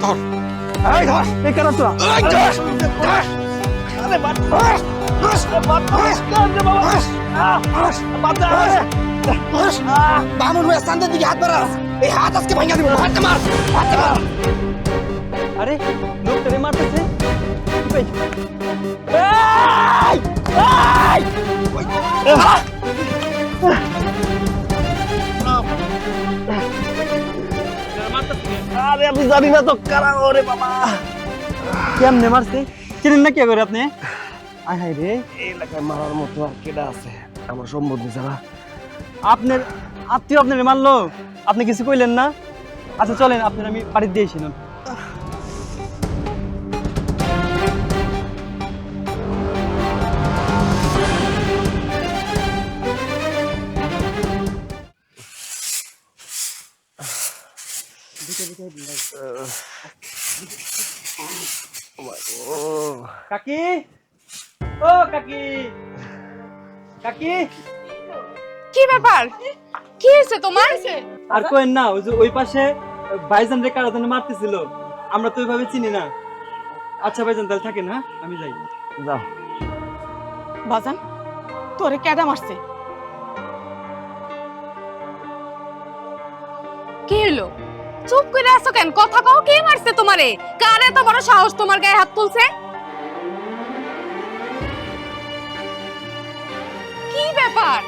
ধর এই ধর এই কেন তোরা এই ধর আরে বাট বামুন হয়ে স্থানের দিকে হাত বাড়া এই হাত আজকে ভাঙা দিব হাতটা মার আরে লোকটারে মারতেছে কি পাইছো? আরে আমি জানি না তো কারা ওরে বাবা কেমনে মারছে চিনেন না কি করে আপনি? আয় হায় রে, এই এলাকায় মারার মতো আর কেডা আছে আমার সম্বন্ধে যারা আপনার আত্মীয় আপনারে মারলো, আপনি কিছু কইলেন না? আচ্ছা চলেন, আপনার আমি বাড়ি দিয়েছিলাম। কাকি, ও কাকি, কাকি, কি ব্যাপার? কি হয়েছে তোমার? আর কোয়েন না, ওই যে ওই পাশে ভাইজান রে কারা জানি মারতেছিল, আমরা তো ওইভাবে চিনি না। আচ্ছা ভাইজান তাহলে থাকেন, হ্যাঁ আমি যাই। যাও বাজান, তোরে কেডা মারছে? কি হলো? চুপ করে আছো কেন? কথা কও, কে মারছে তোমারে? কার এত বড় সাহস তোমার গায়ে হাত তুলছে? কি ব্যাপার?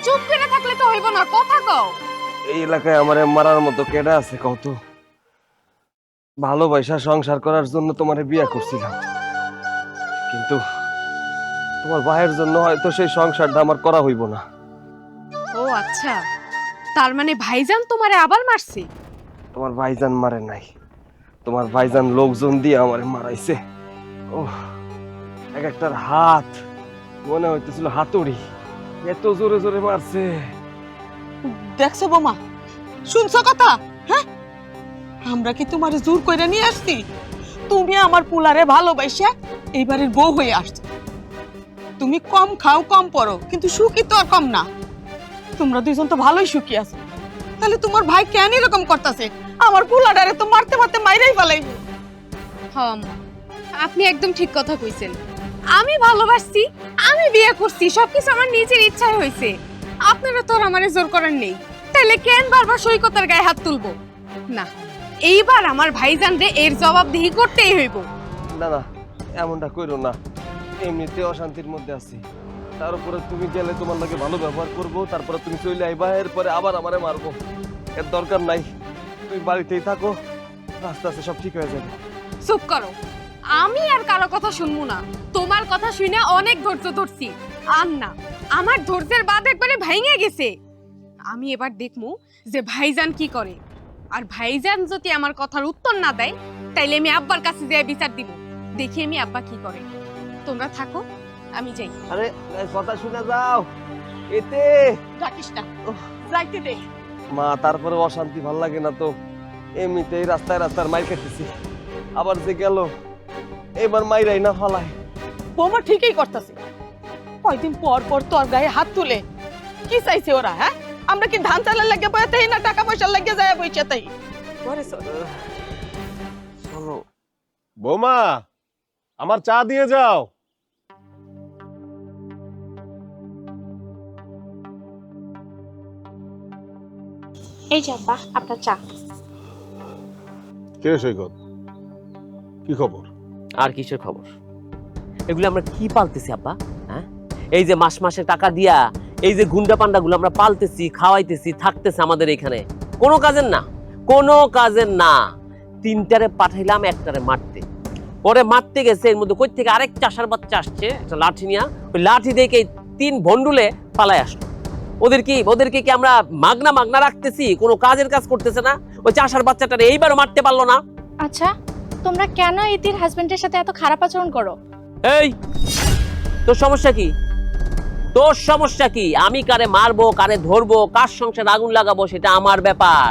চুপ করে থাকলে তো হইব না, কথা কও। এই এলাকায় আমারে মারার মতো কেডা আছে কত? ভালোবাসা সংসার করার জন্য তোমারে বিয়ে করছিলাম, কিন্তু তোমার ভাইয়ের জন্য হয়তো সেই সংসারটা আমার করা হইব না। ও আচ্ছা, তার মানে ভাইজান তোমারে আবার মারছে? তোমার ভাইজান মারে নাই, তোমার ভাইজান লোকজন দিয়ে আমারে মারাইছে। ও এক একটার হাত মনে হইতেছিল হাতুড়ি, এত জোরে জোরে মারছে। দেখছো বোমা, শুনছো কথা? হ্যাঁ, আমরা কি তোমার জোর করে নিয়ে আসছি? তুমি আমার পুলারে ভালোবাসা এইবারের বউ হয়ে আসছো। তুমি কম খাও কম পড়ো, কিন্তু সুখী তো আর কম না। তোমরা দুইজন তো ভালোই সুখী আছো, তাহলে তোমার ভাই কেন এরকম করতেছে? আমার পুলাডারে তো মারতে মারতে মাইরাই ফেলাইব। হম, আপনি একদম ঠিক কথা কইছেন। আমি ভালোবাসছি, আমি বিয়ে করছি, সবকিছু আমার নিজের ইচ্ছায় হয়েছে। আপনারা তো আর আমারে জোর করার নেই, তাহলে কেন বারবার সৈকতের গায়ে হাত তুলবো? না, এইবার আমার ভাইজান রে এর জবাবদিহি করতেই হইব। না না, এমনটা কইরো না, এমনিতে অশান্তির মধ্যে আছি, তার উপরে তুমি গেলে তোমার লাগে ভালো ব্যবহার করবো, তারপরে তুমি চলে আইবা, এরপরে আবার আমারে মারবো। এর দরকার নাই, তুমি বাড়িতেই থাকো, আস্তে আস্তে সব ঠিক হয়ে যাবে। চুপ করো, আমি আর কারো কথা শুনবো না। তোমার কথা শুনে অনেক ধৈর্য ধরছি, আর না, আমার ধৈর্যের বাঁধ একবারে ভেঙে গেছে। আমি এবার দেখবো যে ভাইজান কি করে, আর ভাইজান যদি আমার কথার উত্তর না দেয়, তাইলে আমি আব্বার কাছে যেয়ে বিচার দিব। দেখি আমি আব্বা কি করে। তোমরা থাকো, আমি যাই। আরে কথা শুনে যাও, এতে ডাকিস না, যাইতে দে। মা তারপরে অশান্তি ভাল লাগে না তো, এমনিতেই রাস্তায় রাস্তার মাইর খেতেছি, আবার যে গেল এবার মাইরাই না ফালায়। বোমা ঠিকই করতেছে, কয়দিন পর পর তোর গায়ে হাত তুলে কি চাইছে ওরা? হ্যাঁ, আমরা কি ধান চালের লাগে বইতেই না টাকা পয়সার লাগে যায় বইছে তাই? ঘরে চল। চলো বৌমা, আমার চা দিয়ে যাও। এই যে আব্বা, আপনার চা। কে সৈকত, কি খবর? আর কিসের খবর? এগুলো আমরা কি পালতেছি আব্বা? হ্যাঁ, এই যে মাস মাসে টাকা দিয়া এই যে গুন্ডা পান্ডাগুলো আমরা পালতেছি, খাওয়াইতেছি, থাকতেছে আমাদের এখানে, কোনো কাজের না, কোনো কাজের না। তিনটারে পাঠাইলাম একটারে মারতে, পরে মারতে গেছে, এর মধ্যে কই থেকে আরেক চাষার বাচ্চা আসছে একটা লাঠি নিয়ে, ওই লাঠি দেখে তিন ভন্ডুলে পালাই আসলো। ওদেরকে কি আমরা মাগনা মাগনা রাখতেছি? কোনো কাজের কাজ করতেছে না। ওই চাষার বাচ্চাটারে এইবারও মারতে পারলো না। আচ্ছা, তোমরা কেন ইতির হাজবেন্ডের সাথে এত খারাপ আচরণ করো? এই, তোর সমস্যা কি? তোর সমস্যা কি? আমি কারে মারবো, কারে ধরবো, কার সংসারে আগুন লাগাবো, সেটা আমার ব্যাপার।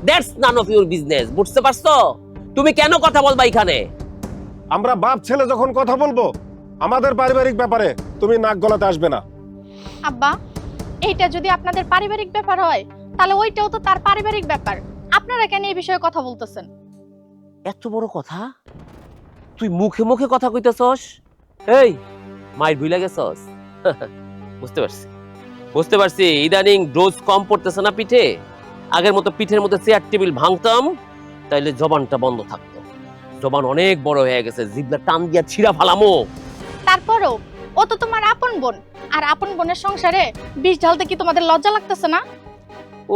That's none of your business. বুঝতে পারছো? তুমি কেন কথা বলবা এখানে? আমরা বাপ ছেলে যখন কথা বলবো আমাদের পারিবারিক ব্যাপারে, তুমি নাক গলাতে আসবে না। আব্বা, এইটা যদি আপনাদের পারিবারিক ব্যাপার হয়, তাহলে ওইটাও তো তার পারিবারিক ব্যাপার। আপনারা কেন এই বিষয়ে কথা বলতেছেন? এত বড় কথা তুই মুখে মুখে কথা কইতেছস? এই মায়ের ভুলে গেছস? বুঝতে পারছি ইদানিং ডোজ কম পড়তেছে না পিঠে। আগের মতো পিঠের মধ্যে চেয়ার টেবিল ভাঙতাম তাইলে জবানটা বন্ধ থাকতো। জবান অনেক বড় হয়ে গেছে, জিভটা টান দিয়া ছিঁড়া ফালামো। তারপরও ও তো তোমার আপন বোন, আর আপন বোনের সংসারে বিষ ঢালতে কি তোমাদের লজ্জা লাগতেছে না?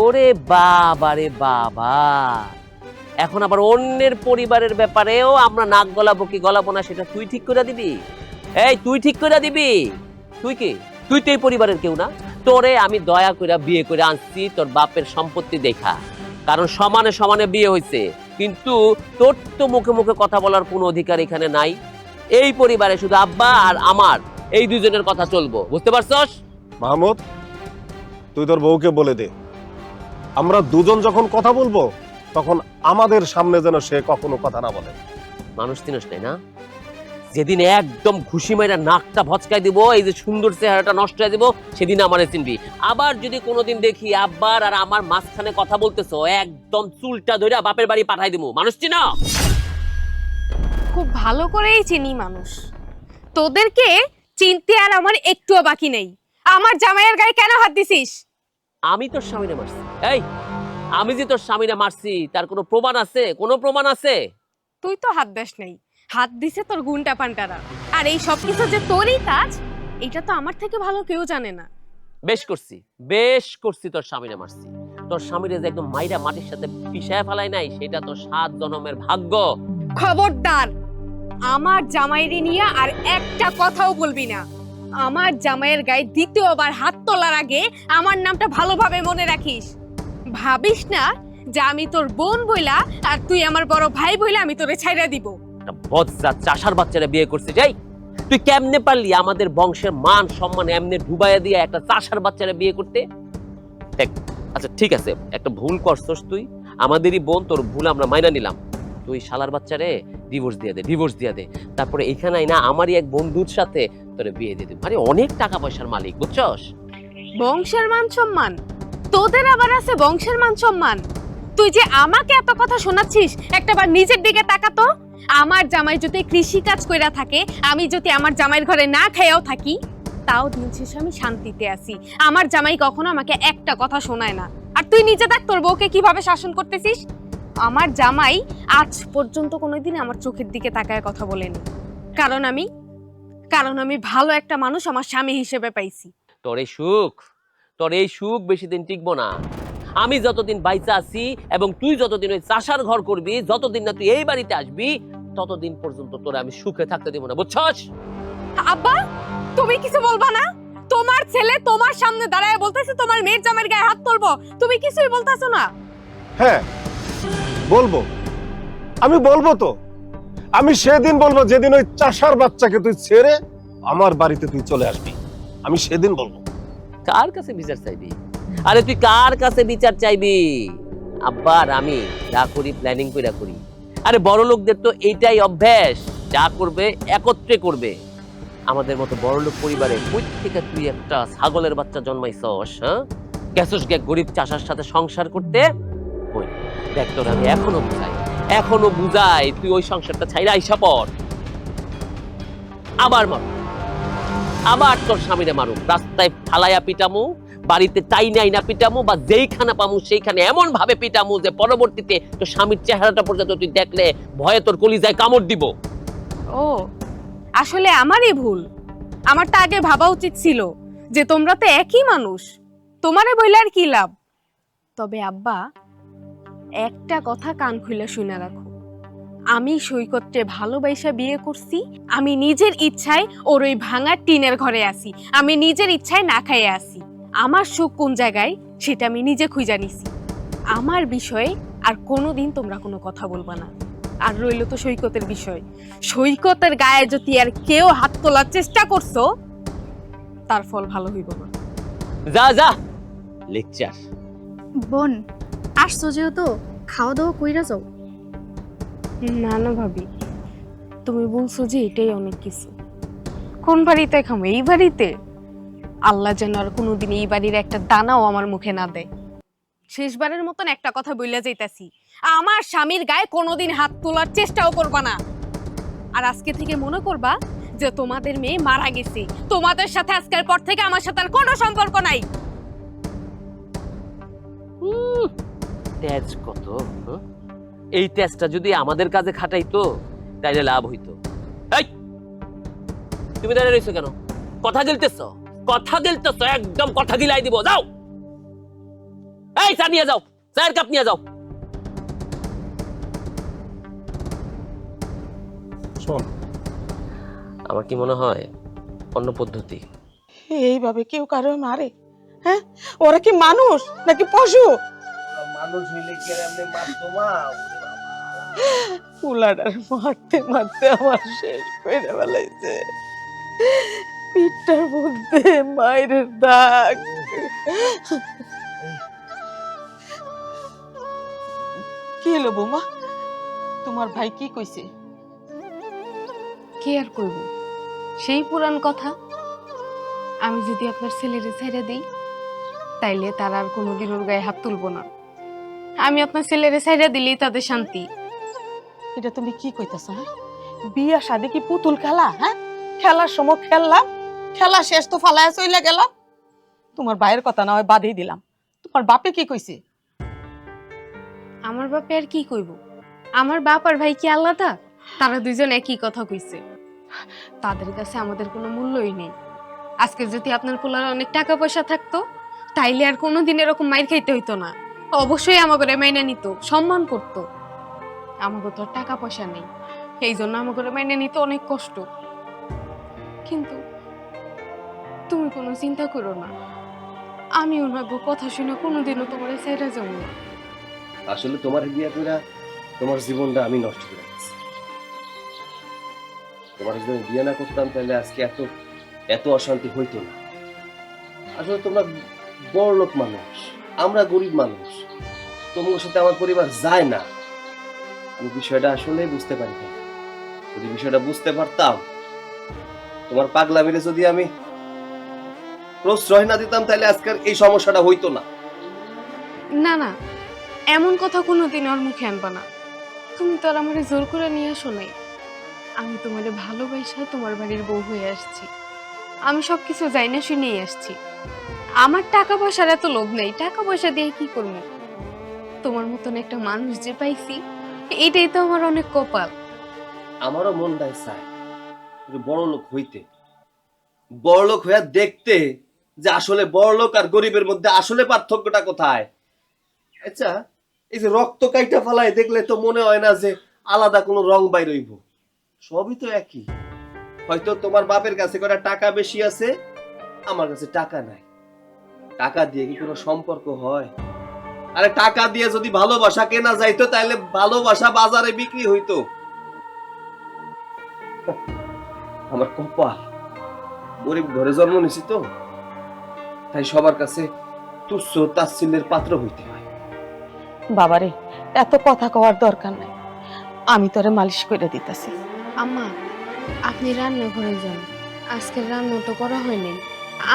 ওরে বাবা রে বাবা, এখন আবার অন্যের পরিবারের ব্যাপারেও আমরা নাক গলাবো কি গলাবো না সেটা তুই ঠিক করে দিবি? এই তুই ঠিক করে দিবি? তুই কি? তুই তো এই পরিবারের কেউ না। তোরে আমি দয়া করে বিয়ে করে আনছি তোর বাপের সম্পত্তি দেখা, কারণ সমানে সমানে বিয়ে হয়েছে। কিন্তু তোর তো মুখে মুখে কথা বলার কোনো অধিকার এখানে নাই। এই পরিবারে শুধু আব্বা আর আমার এই দুজনের কথা চলবো, বুঝতে পারছস? মাহমুদ, তুই তোর বউকে বলে দে আমরা দুজন যখন কথা বলবো তখন আমাদের সামনে যেন সে কখনো কথা না বলে। মানুষ চিনস নাই না? যেদিন একদম ঘুষি মাইরা নাকটা ভচকাই দিব, এই যে সুন্দর চেহারাটা নষ্ট হয়ে দিব, সেদিন আমারে চিনবি। আবার যদি কোনোদিন দেখি আব্বার আর আমার মাঝখানে কথা বলতেছো, একদম চুলটা ধরে বাপের বাড়ি পাঠাই দিব। মানুষ চিনো? খুব ভালো করেই চিনি মানুষ। তোদেরকে চিনতে আর আমার একটুও বাকি নেই। আমার জামাইয়ের গায়ে কেন হাত দিছিস? আমি তোর স্বামীরে মারছি। এই আমি যে তোর স্বামীরে মারছি তার কোনো প্রমাণ আছে? কোনো প্রমাণ আছে? তুই তো হাত দাস নাই, হাত দিছে তোর গুন্ডা পান্টারা। আর এই সব কিছু যে তোরই কাজ, এটা তো আমার থেকে ভালো কেউ জানে না। বেশ করছি তোর স্বামীরে মারছি। তোর স্বামীরে যে একদম মাইরা মাটির সাথে পিষায় ফেলাই নাই, সেটা তো 7 জন্মের ভাগ্য। খবরদার, আমার জামাইরে নিয়ে আর একটা কথাও বলবি না। আমার জামাইয়ের গায়ে দ্বিতীয়বার হাত তোলার আগে আমার নামটা ভালোভাবে মনে রাখিস। ভাবিস না যে আমি তোর বোন বইলা আর তুই আমার বড় ভাই বইলা আমি তোরে ছাইরা দিব। বজ্জাত চাষার বাচ্চারা বিয়ে করছে। যাই, তুই কেমনে পারলি আমাদের বংশের মান সম্মান এমনি ডুবাইয়া দিয়ে একটা চাষার বাচ্চারা বিয়ে করতে? আচ্ছা ঠিক আছে, একটা ভুল করছস তুই, আমাদেরই বোন, তোর ভুল আমরা মাইনা নিলাম। তুই শালার বাচ্চারে ডিভোর্স দিয়ে দে। তারপরে এখানে না আমারই এক বন্ধুর সাথে তোরে বিয়ে দিয়ে দিবি। আরে অনেক টাকা পয়সার মালিক, বুঝছস? বংশের মান সম্মান? তোদের আবার আছে বংশের মান সম্মান? তুই যে আমাকে এত কথা শোনাচ্ছিস, একটাবার নিজের দিকে তাকাতো। আমার জামাই যদি কৃষি কাজ কইরা থাকে, আমি যদি আমার জামাইয়ের ঘরে না খাইয়াও থাকি, তাও দিন শেষে আমি শান্তিতে আছি। আমার জামাই কখনো আমাকে একটা কথা শোনায় না। আর তুই নিজে দেখ তোর বউকে কিভাবে শাসন করতেছিস। আমার জামাই আজ পর্যন্ত কোনোদিন আমার চোখের দিকে তাকায় কথা বলেনি, কারণ আমি ভালো একটা মানুষ আমার স্বামী হিসেবে পাইছি। তোর এই সুখ বেশি দিন টিকবো না। আমি যতদিন বাইচা আছি এবং তুই যতদিন ওই চাষার ঘর করবি, যতদিন না তুই এই বাড়িতে আসবি, ততদিন পর্যন্ত তোরা আমি সুখে থাকতে দেব না, বুঝছস? আব্বা, তুমি কিছু বলবা না? তোমার ছেলে তোমার সামনে দাঁড়ায় বলতেছে তোমার মেয়ের জামাইয়ের গায়ে হাত তুলবো, তুমি কিছুই বলতাছো না? হ্যাঁ বলবো, আমি বলবো তো। আমি সেদিন বলবো যেদিন ওই চাষার বাচ্চাকে তুই ছেড়ে আমার বাড়িতে তুই চলে আসবি, আমি সেদিন বলবো। কার কাছে বিচার চাইবি? আরে তুই কার কাছে বিচার চাইবি? আব্বার আমি যা করি প্ল্যানিং কইরা করি। আরে বড় লোকদের তো এইটাই অভ্যাস, যা করবে একত্রে করবে। আমাদের মতো বড় লোক পরিবারে কই থেকে তুই একটা ছাগলের বাচ্চা জন্মাইছস? হ্যাঁ, গেছস গে গরিব চাষার সাথে সংসার করতে? ওই দেখ, তোর আমি এখনো বুঝাই তুই ওই সংসারটা ছাইরা আইসা পড়। আবার তোর স্বামীরে মারুম, রাস্তায় ফালাইয়া পিটামু, বাড়িতে চাই নাই না পিটামু, বা যেইখানে পামু সেইখানে এমন ভাবে পিটামু যে পরবর্তীতে তোর স্বামীর চেহারাটা পর্যন্ত তুই দেখলে ভয়ে তোর কলিজায় কামড় দিব। ও, আসলে আমারই ভুল। আমার তো আগে ভাবা উচিত ছিল যে তোমরা তো একই মানুষ, তোমারে বইলে আর কি লাভ। তবে আব্বা, একটা কথা কান খুলে শুনে রাখো, আমি সৈকতকে ভালোবাসা বিয়ে করছি। আমি নিজের ইচ্ছায় ওর ওই ভাঙা টিনের ঘরে আসি, আমি নিজের ইচ্ছায় না খাইয়ে আসি। আমার সুখ কোন জায়গায় সেটা আমি নিজে খুঁজে নিছি। আমার বিষয়ে আর কোনোদিন তোমরা কোনো কথা বলবা না। আর রইল তো সৈকতের বিষয়, সৈকতের গায়ে যদি আর কেউ হাত তোলার চেষ্টা করছো, তার ফল ভালো হইব না। যা লেকচার। বোন, আসছো যেহেতু খাওয়া দাওয়া কইরা যাও। না ভাবি, তুমি বলছো যে এটাই অনেক কিছু। কোন বাড়িতে খাবো? এই বাড়িতে? আল্লাহ যেন আর কোনোদিন এই বাড়ির একটা দানাও আমার মুখে না দেয়। শেষবারের মতন একটা কথা বইলা যাইতাছি, আমার স্বামীর গায়ে কোনোদিন হাত তোলার চেষ্টাও করবা না। আর আজকে থেকে মনে করবা যে তোমাদের মেয়ে মারা গেছে। তোমাদের সাথে আজকের পর থেকে আমার সাথে আর কোনো সম্পর্ক নাই। তেজ কত, হ্যাঁ? এই তেজটা যদি আমাদের কাজে খাটাইতো তাইলে লাভ হইতো। এই, তুমি দাঁড়িয়ে রইছো কেন? কথা গিলতেছো, কথা গিলতেছো, একদম কথা গিলাই দিব। যাও, এই চা নিয়ে যাও, চায়ের কাপ নিয়ে যাও। শোন, আমার কি মনে হয় অন্য পদ্ধতি। এইভাবে কেউ কারো মারে? হ্যাঁ, ওরা কি মানুষ নাকি পশু? মানুষ হইলে কি আর এমনি মারতো মা? পুলাডার মারতে মারতে আমার শেষ করে ফেলাইছে। পিঠটার মধ্যে মায়ের দাগ। কি হলো বৌমা, তোমার ভাই কি কইছে? কি আর করব, সেই পুরান কথা। আমি যদি আপনার ছেলেরে ছেড়ে দিই তাইলে তারা আর কোনোদিন ওর গায়ে হাত তুলবো না। আমি আপনার ছেলেরে ছেড়ে দিলেই তাদের শান্তি। এটা তুমি কি কইতাছ? হ্যাঁ, বিয়া শাদী কি পুতুল খেলা? হ্যাঁ, খেলার সময় খেললাম, খেলা শেষ তো ফালায় চইলা গেলাম। তোমার ভাইয়ের কথা না হয় বাদই দিলাম, তোমার বাপে কি কইছে? আমার বাপে আর কি কইব? আমার বাপ আর ভাই কি আলাদা? তারা দুইজন একই কথা কইছে। তাদের কাছে আমাদের কোনো মূল্যই নেই। আজকে যদি আপনার পোলার অনেক টাকা পয়সা থাকতো তাইলে আর কোনোদিন এরকম মাইর খাইতে হইতো না। অবশ্যই আমাকে মাইনে নিত, সম্মান করতো। আমাকে তো আর টাকা পয়সা নেই, এই জন্য আমাকে মাইনে নিতে অনেক কষ্ট। কিন্তু তুমি কোনো চিন্তা করো না, আমি ওনার কথা শুনে কোনোদিনও তোমার ছেড়ে যাবো না। আসলে তোমার বিয়া কইরা তোমার জীবনটা আমি নষ্ট করে দিচ্ছি। তোমার যদি বিয়ে না করতাম তাহলে আজকে এত এত অশান্তি হইতো না। আসলে তোমরা বড় লোক মানুষ, আমরা গরিব মানুষ, তোমার সাথে আমার পরিবার যায় না। আমি বিষয়টা আসলে বুঝতে পারি না। যদি বিষয়টা বুঝতে পারতাম, তোমার পাগলামিরে যদি আমি প্রশ্রয় না দিতাম তাহলে আজকের এই সমস্যাটা হইতো না। না না, এমন কথা কোনোদিন ওর মুখে আনবা না। তুমি তো আর আমারে জোর করে নিয়ে আসো নাই। আমি তোমারে ভালোবাসা তোমার বাড়ির বউ হয়ে আসছি। আমি সবকিছু যাই না শুনেই আসছি। আমার টাকা পয়সার এত লোভ নেই, টাকা পয়সা দিয়ে কি করবো? তোমার মতন একটা মানুষ যে পাইছি, এটাই তো আমার অনেক কপাল। আমারও মনটাই চায় একটু বড় লোক হইতে, বড় লোক হইয়া দেখতে যে আসলে বড় লোক আর গরিবের মধ্যে আসলে পার্থক্যটা কোথায়। আচ্ছা, এই যে রক্ত কাইটা ফালায় দেখলে তো মনে হয় না যে আলাদা কোনো রং বাইর হইব, সবই তো একই। হয়তো তোমার বাপের কাছে কটা টাকা বেশি আছে, আমার কাছে টাকা নাই। টাকা দিয়ে কি কোনো সম্পর্ক হয়? আরে টাকা দিয়ে যদি ভালোবাসা কেনা যাইতো তাহলে ভালোবাসা বাজারে বিক্রি হইতো। আমার কপাল, গরিব ঘরে জন্ম নিছি তো, তাই সবার কাছে তুচ্ছ তাচ্ছিল্যের পাত্র হইতে হয়। বাবারে, এত কথা কওয়ার দরকার নাই, আমি তোরে মালিশ করে দিতেছি। আম্মা, আপনি রান্নাঘরে যান, আজকে রান্না তো করা হয়নি,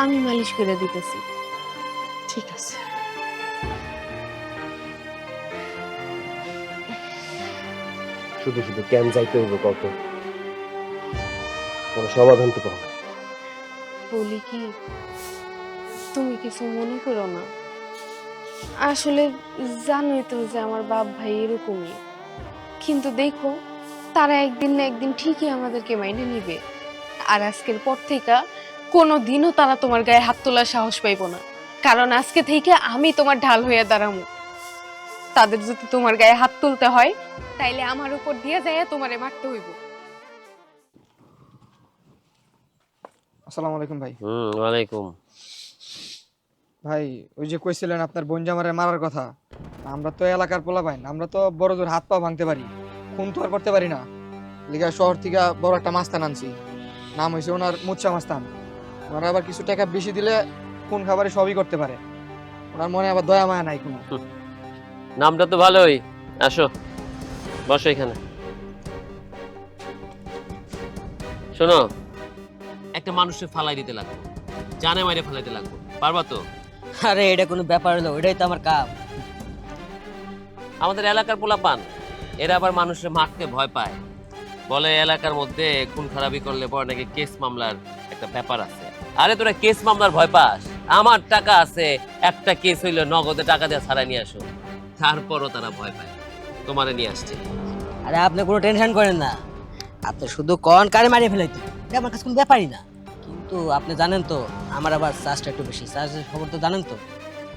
আমি মালিশ করে দিতেছি। ঠিক আছে। শুধু শুধু কেন যাইতে হইব কত? কোনো সমাধান তো পাবো না। বলি কি, তুমি কিছু মনে করো না। আসলে জানোই তো যে আমার বাপ ভাই এরকমই, কিন্তু দেখো তারা একদিন না একদিন ঠিকই আমাদেরকে মাইনে নিবে। আর আজকের পর থেকে কোনো দিনও তারা তোমার গায়ে হাত তোলার সাহস পাইব না, কারণ আজকে থেকে আমি তোমার ঢাল হয়ে দাঁড়াবো। তাদের যদি তোমার গায়ে হাত তুলতে হয় তাইলে আমার উপর দিয়ে যায় তোমারে মারতে হইব। আসসালামু আলাইকুম ভাই। ওয়ালাইকুম। ভাই, ওই যে কইছিলেন আপনার বোন জামারে মারার কথা, আমরা তো এলাকার পোলাপাইন, আমরা তো বড় জোর হাত পা ভাঙতে পারি, খুন তো আর করতে পারি না। লিগা শহর থেকে বড় একটা মাস্তান আনছি, নাম হয়েছে ওনার মুচ্চা মাস্তান। ওনারা আবার কিছু টাকা বেশি দিলে খুন খাবারে সবই করতে পারে। ওনার মনে আবার দয়া মায়া নাই কোনো। নামটা তো ভালোই। আসো, বসো এখানে। শোনো, একটা মানুষের ফালাই দিতে লাগবে, জানে মাইরে ফালাইতে লাগবে, পারবা তো? আরে এটা কোনো ব্যাপার হলো, এটাই তো আমার কাম। আমাদের এলাকার পোলাপান এরা আবার মানুষের মারতে ভয় পায়, বলে এলাকার মধ্যে খুন খারাপি করলে পরে নাকি কেস মামলার একটা ব্যাপার আছে। আরে তোরা কেস মামলার ভয় পাস? আমার টাকা আছে, একটা কেস হইলে নগদে টাকা দিয়ে ছাড়া নিয়ে আসো। তারপরও তারা ভয় পায়, তোমারে নিয়ে আসছে। আরে আপনি কোনো টেনশন করেন না, আপনি শুধু কন কারে মারিয়ে ফেলাইতে, এটা আমার কাছে কোনো ব্যাপারই না। কিন্তু আপনি জানেন তো আমার আবার চার্জটা একটু বেশি, চার্জের খবর তো জানেন তো।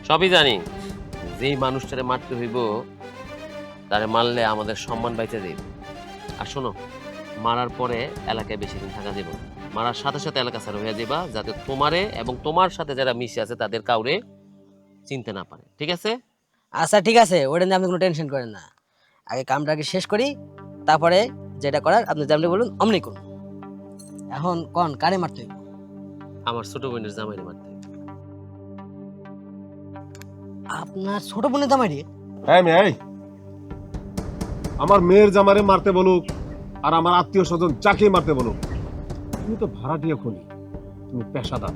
সবই জানি, যেই মানুষটারে মারতে হইব তারে মারলে আমাদের সম্মান বাইতে দেব। আর শোনো, মারার পরে এলাকায় বেশি দিন থাকা দেব, মারার সাথে সাথে এলাকা ছাড়া হয়ে যাবা, যাতে তোমারে এবং তোমার সাথে যারা মিশে আছে তাদের কাউরে চিনতে না পারে, ঠিক আছে? আচ্ছা ঠিক আছে, ওটা নিয়ে আপনি কোনো টেনশন করেন না। আগে কামটাকে শেষ করি, তারপরে যেটা করার আপনি যেমনি বলুন অমনি করুন। এখন কন কারে মারতে হইব? আমার ছোট বোনের জামাইরে মারতে হইব। আপনার ছোট বোনের জামাইরে? এই আমার মেয়ের জামারে মারতে বলুক আর আমার আত্মীয় স্বজন যাকে মারতে বলুক, তুমি তো ভাড়াটিয়া খুনি, তুমি পেশাদার,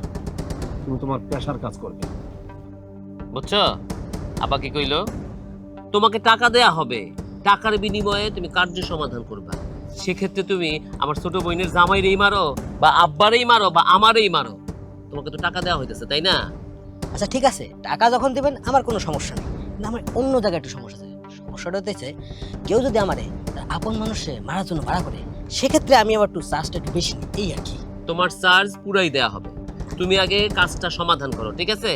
তুমি তোমার পেশার কাজ করবে। বুঝছো আপা কি কইলো? তোমাকে টাকা দেয়া হবে, টাকার বিনিময়ে তুমি কার্য সমাধান করবা। সেক্ষেত্রে তুমি আমার ছোট বোনের জামাইরেই মারো বা আব্বারেই মারো বা আমারই মারো, তোমাকে তো টাকা দেওয়া হইতেছে, তাই না? আচ্ছা ঠিক আছে, টাকা যখন দিবেন আমার কোনো সমস্যা নেই, কিন্তু আমার অন্য জায়গায় একটু সমস্যা আছে। সমস্যাটা হতেছে, কেউ যদি আমারে তার আপন মানুষে মারার জন্য ভাড়া করে, সেক্ষেত্রে আমি আবার একটু চার্জটা একটু বেশি নিই, এই আর কি। তোমার চার্জ পুরাই দেয়া হবে, তুমি আগে কাজটা সমাধান করো, ঠিক আছে?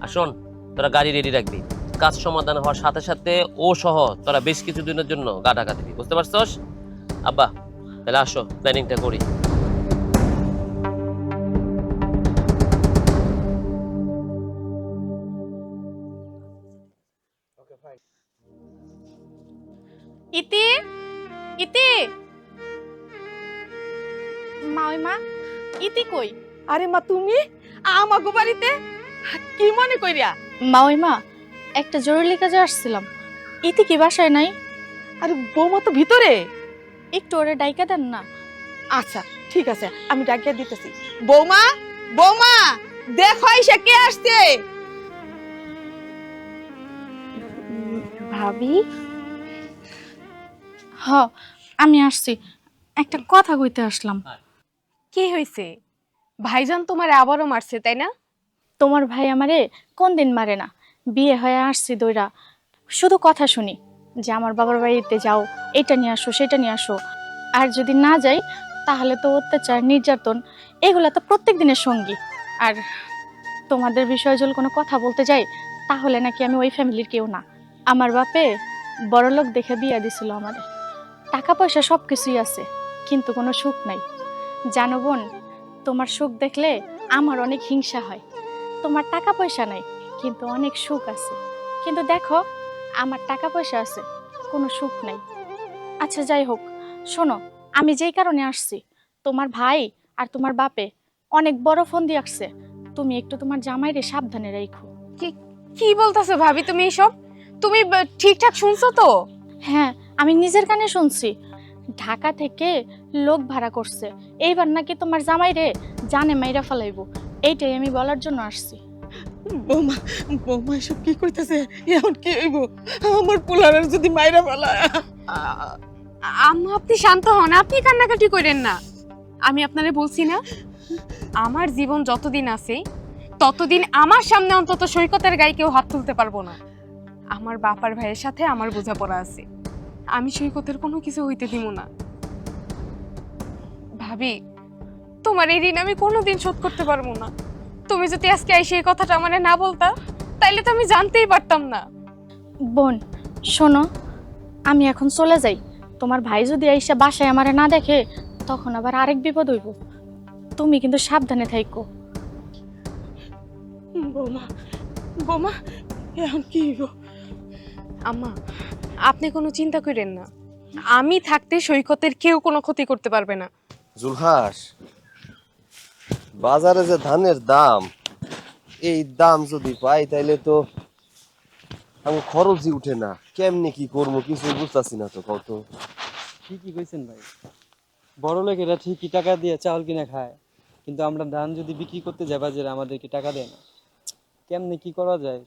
আর শোন, তোরা গাড়ি রেডি রাখবি, কাজ সমাধান হওয়ার সাথে সাথে ও সহ তোরা বেশ কিছু দিনের জন্য গা ঢাকা দিবি, বুঝতে পারছস? আব্বা তাহলে আসো প্ল্যানিংটা করি। ইতি ইতি মা, ওই মা, ইতি কই? আরে মা, তুমি আমাগো বাড়িতে কি মনে কইরা? মা, ওই মা, একটা জরুরি কাজে আসছিলাম। ইতি কি বাসায় নাই? আরে বৌমা তো ভিতরে। একটু ওরে ডাইকা দেন না। আচ্ছা ঠিক আছে, আমি ডাকিয়ে দিতেছি। বৌমা, বৌমা, দেখো আইসা কে আসছে। ভাবি? হ, আমি আসছি, একটা কথা কইতে আসলাম। কি হয়েছে? ভাইজান তোমার আবারও মারছে, তাই না? তোমার ভাই আমারে কোন দিন মারে না, বিয়ে হয়ে আসছি দইরা, শুধু কথা শুনি যে আমার বাবার বাড়িতে যাও, এটা নিয়ে আসো, সেটা নিয়ে আসো। আর যদি না যাই তাহলে তো অত্যাচার, নির্যাতন, এগুলা তো প্রত্যেক দিনের সঙ্গী। আর তোমাদের বিষয়ে যদি কোনো কথা বলতে যাই তাহলে নাকি আমি ওই ফ্যামিলির কেউ না। আমার বাপে বড়লোক দেখে বিয়ে দিছিল আমারে, টাকা পয়সা সব কিছুই আছে, কিন্তু কোনো সুখ নাই। জানো বোন, তোমার সুখ দেখলে আমার অনেক হিংসা হয়। তোমার টাকা পয়সা নাই কিন্তু অনেক সুখ আছে, কিন্তু দেখো আমার টাকা পয়সা আছে, কোনো সুখ নাই। আচ্ছা যাই হোক, শোনো, আমি যেই কারণে আসছি, তোমার ভাই আর তোমার বাপে অনেক বড় ফোন দিয়ে আসছে, তুমি একটু তোমার জামাইরে সাবধানে রাখো। কি বলতেছো ভাবি তুমি এসব? তুমি ঠিকঠাক শুনছো তো? হ্যাঁ, আমি নিজের কানে শুনছি, ঢাকা থেকে লোক ভাড়া করছে, এইবার নাকি তোমার জামাইরে জানে মাইরা ফেলাইবো। এইটাই আমি বলার জন্য আসছি। বৌমা, বৌমা এসব কি কইতাছে? এখন কি হইব? আমার পোলারের যদি মাইরা ফেলায়। আম্মা আপনি শান্ত হন, আপনি কান্নাকাটি করেন না। আমি আপনারে বলছি না, আমার জীবন যতদিন আছে ততদিন আমার সামনে অন্তত সৈকতের গায়ে কেউ হাত তুলতে পারবো না। আমার বাপার ভাইয়ের সাথে আমার বোঝাপড়া আছে, আমি সৈকতের কোনো কিছু হইতে দিব না। ভাবি, তোমার এই ঋণ আমি কোনোদিন শোধ করতে পারবো না। তুমি যদি আজকে এসে এই কথাটা আমারে না বলতা তাইলে তো আমি জানতেই পারতাম না। বোন শোনো, আমি এখন চলে যাই, তোমার ভাই যদি আইসা বাসায় আমারে না দেখে তখন আবার আরেক বিপদ হইব। তুমি কিন্তু সাবধানে থাইকো। বৌমা, বৌমা, এখন কি হইব? আম্মা আপনি কোনো চিন্তা করেন না, আমি থাকতে সৈকতের কেউ কোনো ক্ষতি করতে পারবে না। জুলহাস, বাজারে যে ধানের দাম, এই দাম যদি পাই তাইলে তো আমি খরচই উঠে না। কেমনি কি করবো কিছুই বুঝতেছি না তো। কত ঠিকই কইছেন ভাই, বড় লোকেরা ঠিকই টাকা দিয়ে চাউল কিনে খায়, কিন্তু আমরা ধান যদি বিক্রি করতে যাই বাজারে আমাদেরকে টাকা দেয় না। কেমনে কি করা যায়?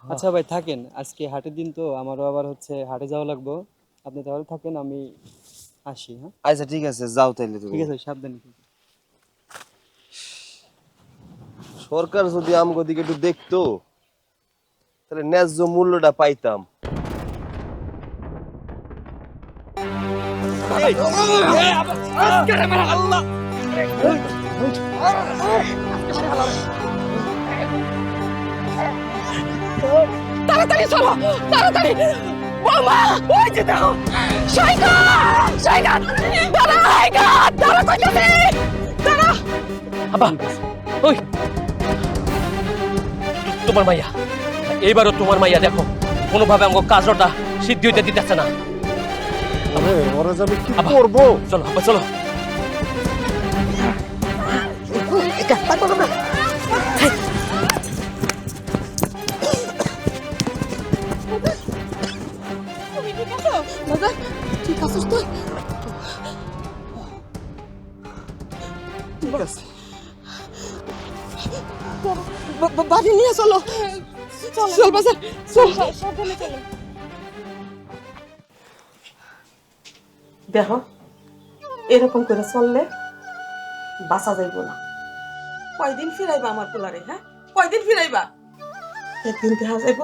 হ, আচ্ছা ভাই থাকেন, আজকে হাটের দিন তো আমারও আবার হচ্ছে হাটে যাওয়া লাগবে। আপনি তাহলে থাকেন, আমি আসি। হ্যাঁ আচ্ছা ঠিক আছে, যাও তাইলে তুমি। ঠিক আছে, সাবধানে। সরকার যদি আমগো দিকে একটু দেখতো তাহলে ন্যায্য মূল্যটা পাইতাম। তাড়াতাড়ি চলো, তাড়াতাড়ি। বৌমা, ওই যে দেখো, শয়তান, শয়তান, দাঁড়া, দাঁড়া কইতাছি, দাঁড়া। আব্বা ওই তোমার মাইয়া, এইবারও তোমার মাইয়া দেখো কোনোভাবে আমাকে কাজটা সিদ্ধি হইতে দিতেছে না। আরে ওরা যাবে কি আব্বা। করবো? চলো আব্বা চলো। তুমি ঠিক আছো বাজার? ঠিক আছিস তুই? ঠিক আছে। বাড়ি নিয়ে চলো, চল বাজার, চল। দেখো, এরকম করে চললে বাঁচা যাইব না। কয়দিন ফিরাইবা আমার পোলারে? হ্যাঁ, কয়দিন ফিরাইবা? একদিন দেখা যাইব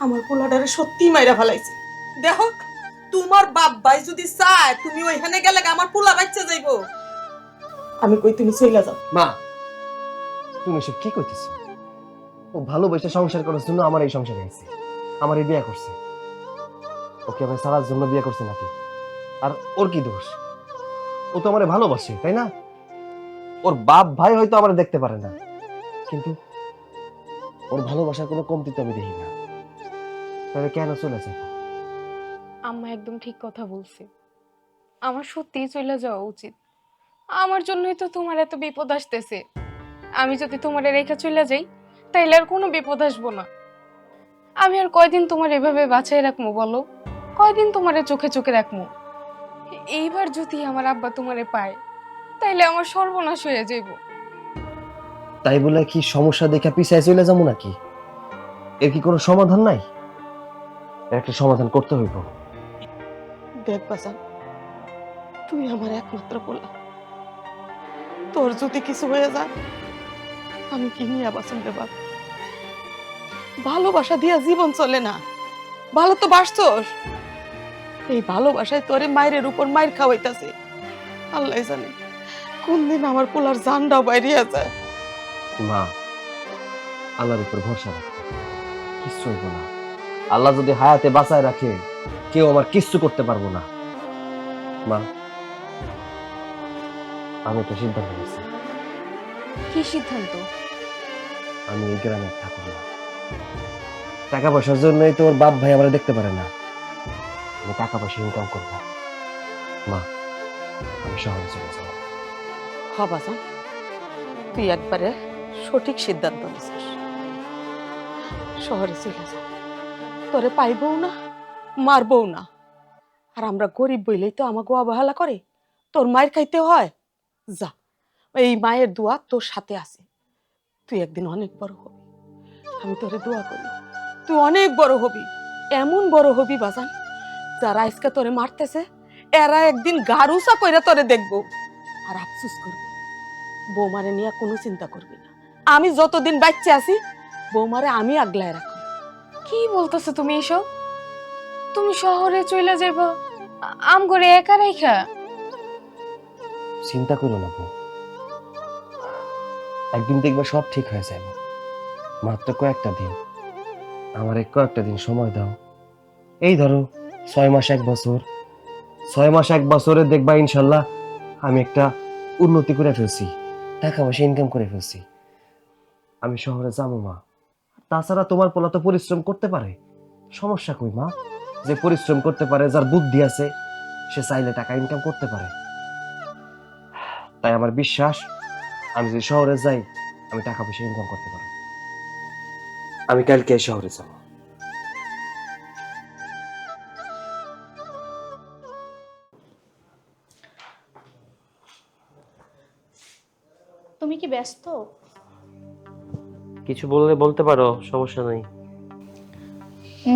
আমার পোলাটারে সত্যি মাইরা ফেলাইছে। দেখো, তোমার বাপ ভাই যদি চায় তুমি ওইখানে গেলে আমার পোলা বাচ্চা যাইব। আমি কই তুমি চইলা যাও। মা, তুমি সব কি কইতেছো? ও ভালোবেসে সংসার করার জন্য আমার এই সংসারে আইছে, আমার এই বিয়ে করছে। ওকে আমি সারার জন্য বিয়ে করছে নাকি? আর ওর কি দোষ? ও তো আমারে ভালোবাসে, তাই না? ওর বাপ ভাই হয়তো আমার দেখতে পারে না, কিন্তু ওর ভালোবাসার কোনো কমতি তো আমি দেখি না। তাহলে কেন চলে যাবো? আম্মা একদম ঠিক কথা বলছে, আমার সত্যিই চলে যাওয়া উচিত। আমার জন্যই তো তোমার এত বিপদ আসতেছে। আমি যদি তোমারে রেখে চলে যাই তাইলে আর কোনো বিপদ আসবো না। আমি আর কয়দিন তোমার এভাবে বাঁচাই রাখবো বলো? কয়দিন তোমারে চোখে চোখে রাখবো? এইবার যদি আমার আব্বা তোমারে পায় তাইলে আমার সর্বনাশ হয়ে যাইব। তাই বলে কি সমস্যা দেখে পিছায় চলে যাবো নাকি? এর কি কোনো সমাধান নাই? এর একটা সমাধান করতে হইব। দেখ বাজান, তুই আমার একমাত্র পোলা। তোর যদি কিছু হয়ে যায় আমি কি নিয়ে বাঁচন রে বাপ? ভালোবাসা দিয়া জীবন চলে না। ভালো তো বাসছস, এই ভালোবাসায় তোরে মায়ের উপর মায়ের খাওয়াইতাছে। আল্লাহ জানে কোন দিন আমার পোলার জানটাও বাইরিয়া যায়। মা, আল্লাহর উপর ভরসা রাখো, কিচ্ছু হইব না। আল্লাহ যদি হায়াতে বাঁচায় রাখে কেউ আমার কিচ্ছু করতে পারবো না। মা, আমি একটা সিদ্ধান্ত নিয়েছি। কি সিদ্ধান্ত? আমি এই গ্রামে থাকবো না। টাকা পয়সার জন্যই তো ওর বাপ ভাই আমরা দেখতে পারে না। আমি টাকা পয়সা ইনকাম করবো। মা, আমি শহরে চলে যাবো। হ বাজান, তুই একবারে সঠিক সিদ্ধান্ত নিছিস। শহরে চলে যা, তোরে পাইবও না, মারবও না। আর আমরা গরিব বইলেই তো আমাকে অবহেলা করে, তোর মায়ের খাইতে হয়। যা, এই মায়ের দোয়া তোর সাথে আছে। তুই একদিন অনেক বড় হবি, আমি তোরে দোয়া করি। তুই অনেক বড় হবি, এমন বড় হবি বাজান, যারা আজকে তোরে মারতেছে এরা একদিন গারুসা কইরা তোরে দেখবো আর আফসুস করবে। বৌমারে নিয়ে কোনো চিন্তা করবি না। আমি যতদিন বাচ্চা আছি বৌমারে আমি আগলায় রাখো। কি বলতেছো তুমি এসব? তুমি শহরে চলে যাইবা আম করে একা রাইখা? চিন্তা করো না বউ, একদিন দেখবে সব ঠিক হয়ে যাবে। মাত্র কয়েকটা দিন, আমার কয়েকটা দিন সময় দাও। এই ধরো 6 মাস 1 বছর, 6 মাস 1 বছরে দেখবা ইনশাল্লাহ আমি একটা উন্নতি করে ফেলছি, টাকা পয়সা ইনকাম করে ফেলছি। আমি শহরে যাবো মা। তাছাড়া তোমার পোলা তো পরিশ্রম করতে পারে, সমস্যা কই মা? যে পরিশ্রম করতে পারে, যার বুদ্ধি আছে, সে চাইলে টাকা ইনকাম করতে পারে। তাই আমার বিশ্বাস আমি যদি শহরে যাই আমি টাকা পয়সা ইনকাম করতে পারবো। আমি কালকে শহরে যাব। তুমি কি ব্যস্ত? কিছু বললে বলতে পারো, সমস্যা নাই।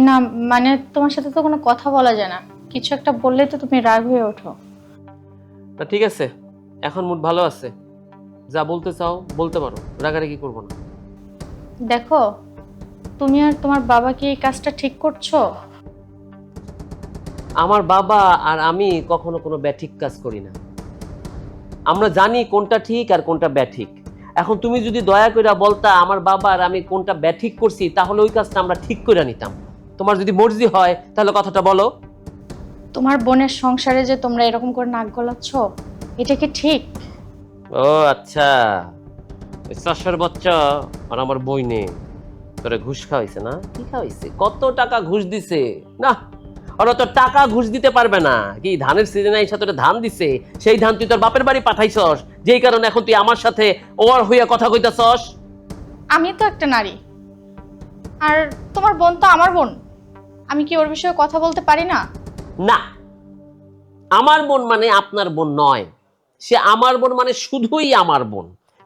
না মানে তোমার সাথে তো কোনো কথা বলা যায় না, কিছু একটা বললে তো তুমি রাগ হয়ে ওঠো। না ঠিক আছে, এখন মুড ভালো আছে, যা বলতে চাও বলতে পারো, রাগারাগি করবো না। দেখো, তুমি আর তোমার বাবা কি এই কাজটা ঠিক করছো? আমার বাবা আর আমি কখনো কোনো ব্যাঠিক কাজ করি না। আমরা জানি কোনটা ঠিক আর কোনটা ব্যাঠিক। এখন তুমি যদি দয়া করে বলতা আমার বাবা আর আমি কোনটা ব্যাঠিক করছি, তাহলে ওই কাজটা আমরা ঠিক করে নিতাম। তোমার যদি মর্জি হয় তাহলে কথাটা বলো। তোমার বোনের সংসারে যে তোমরা এরকম করে নাক গলাচ্ছ, এটা কি ঠিক? ও আচ্ছা, চাষার বাচ্চা আর আমার বই নে তোরে ঘুষ খাওয়াইছে না? কি খাওয়াইছে? কত টাকা ঘুষ দিছে? না, ওরা তো টাকা ঘুষ দিতে পারবে না। কি ধানের সিজনে এসে তোরে ধান দিছে, সেই ধান তুই তোর বাপের বাড়ি পাঠাইছস, যেই কারণে এখন তুই আমার সাথে ওর হইয়া কথা কইতাছস। আমি তো একটা নারী, আর তোমার বোন তো আমার বোন, আমি কি ওর বিষয়ে কথা বলতে পারি না? না, আমার বোন মানে আপনার বোন নয়, সে আমার বোন মানে শুধুই আমার বোন।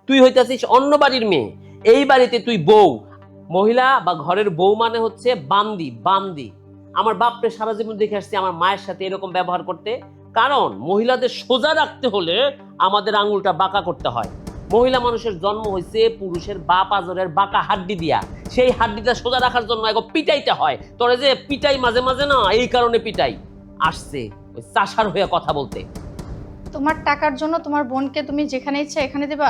তুই হইতাছিস অন্য বাড়ির মেয়ে, এই বাড়িতে তুই বউ। মহিলা বা ঘরের বউ মানে হচ্ছে বান্দি। বান্দি আমার বাপরে সারা জীবন দেখে আসছি আমার মায়ের সাথে এরকম ব্যবহার করতে। কারণ মহিলাদের সোজা রাখতে হলে আমাদের আঙুলটা বাঁকা করতে হয়। মহিলা মানুষের জন্ম হয়েছে পুরুষের বাপ আজরের বাঁকা হাড্ডি দিয়া, সেই হাড্ডিটা সোজা রাখার জন্য এগো পিটাইতে হয়। তোরে যে পিটাই মাঝে মাঝে না, এই কারণে পিটাই। আসছে ওই চাষার হয়ে কথা বলতে। তোমার টাকার জন্য তোমার বোনকে তুমি যেখানে ইচ্ছে এখানে দিবা?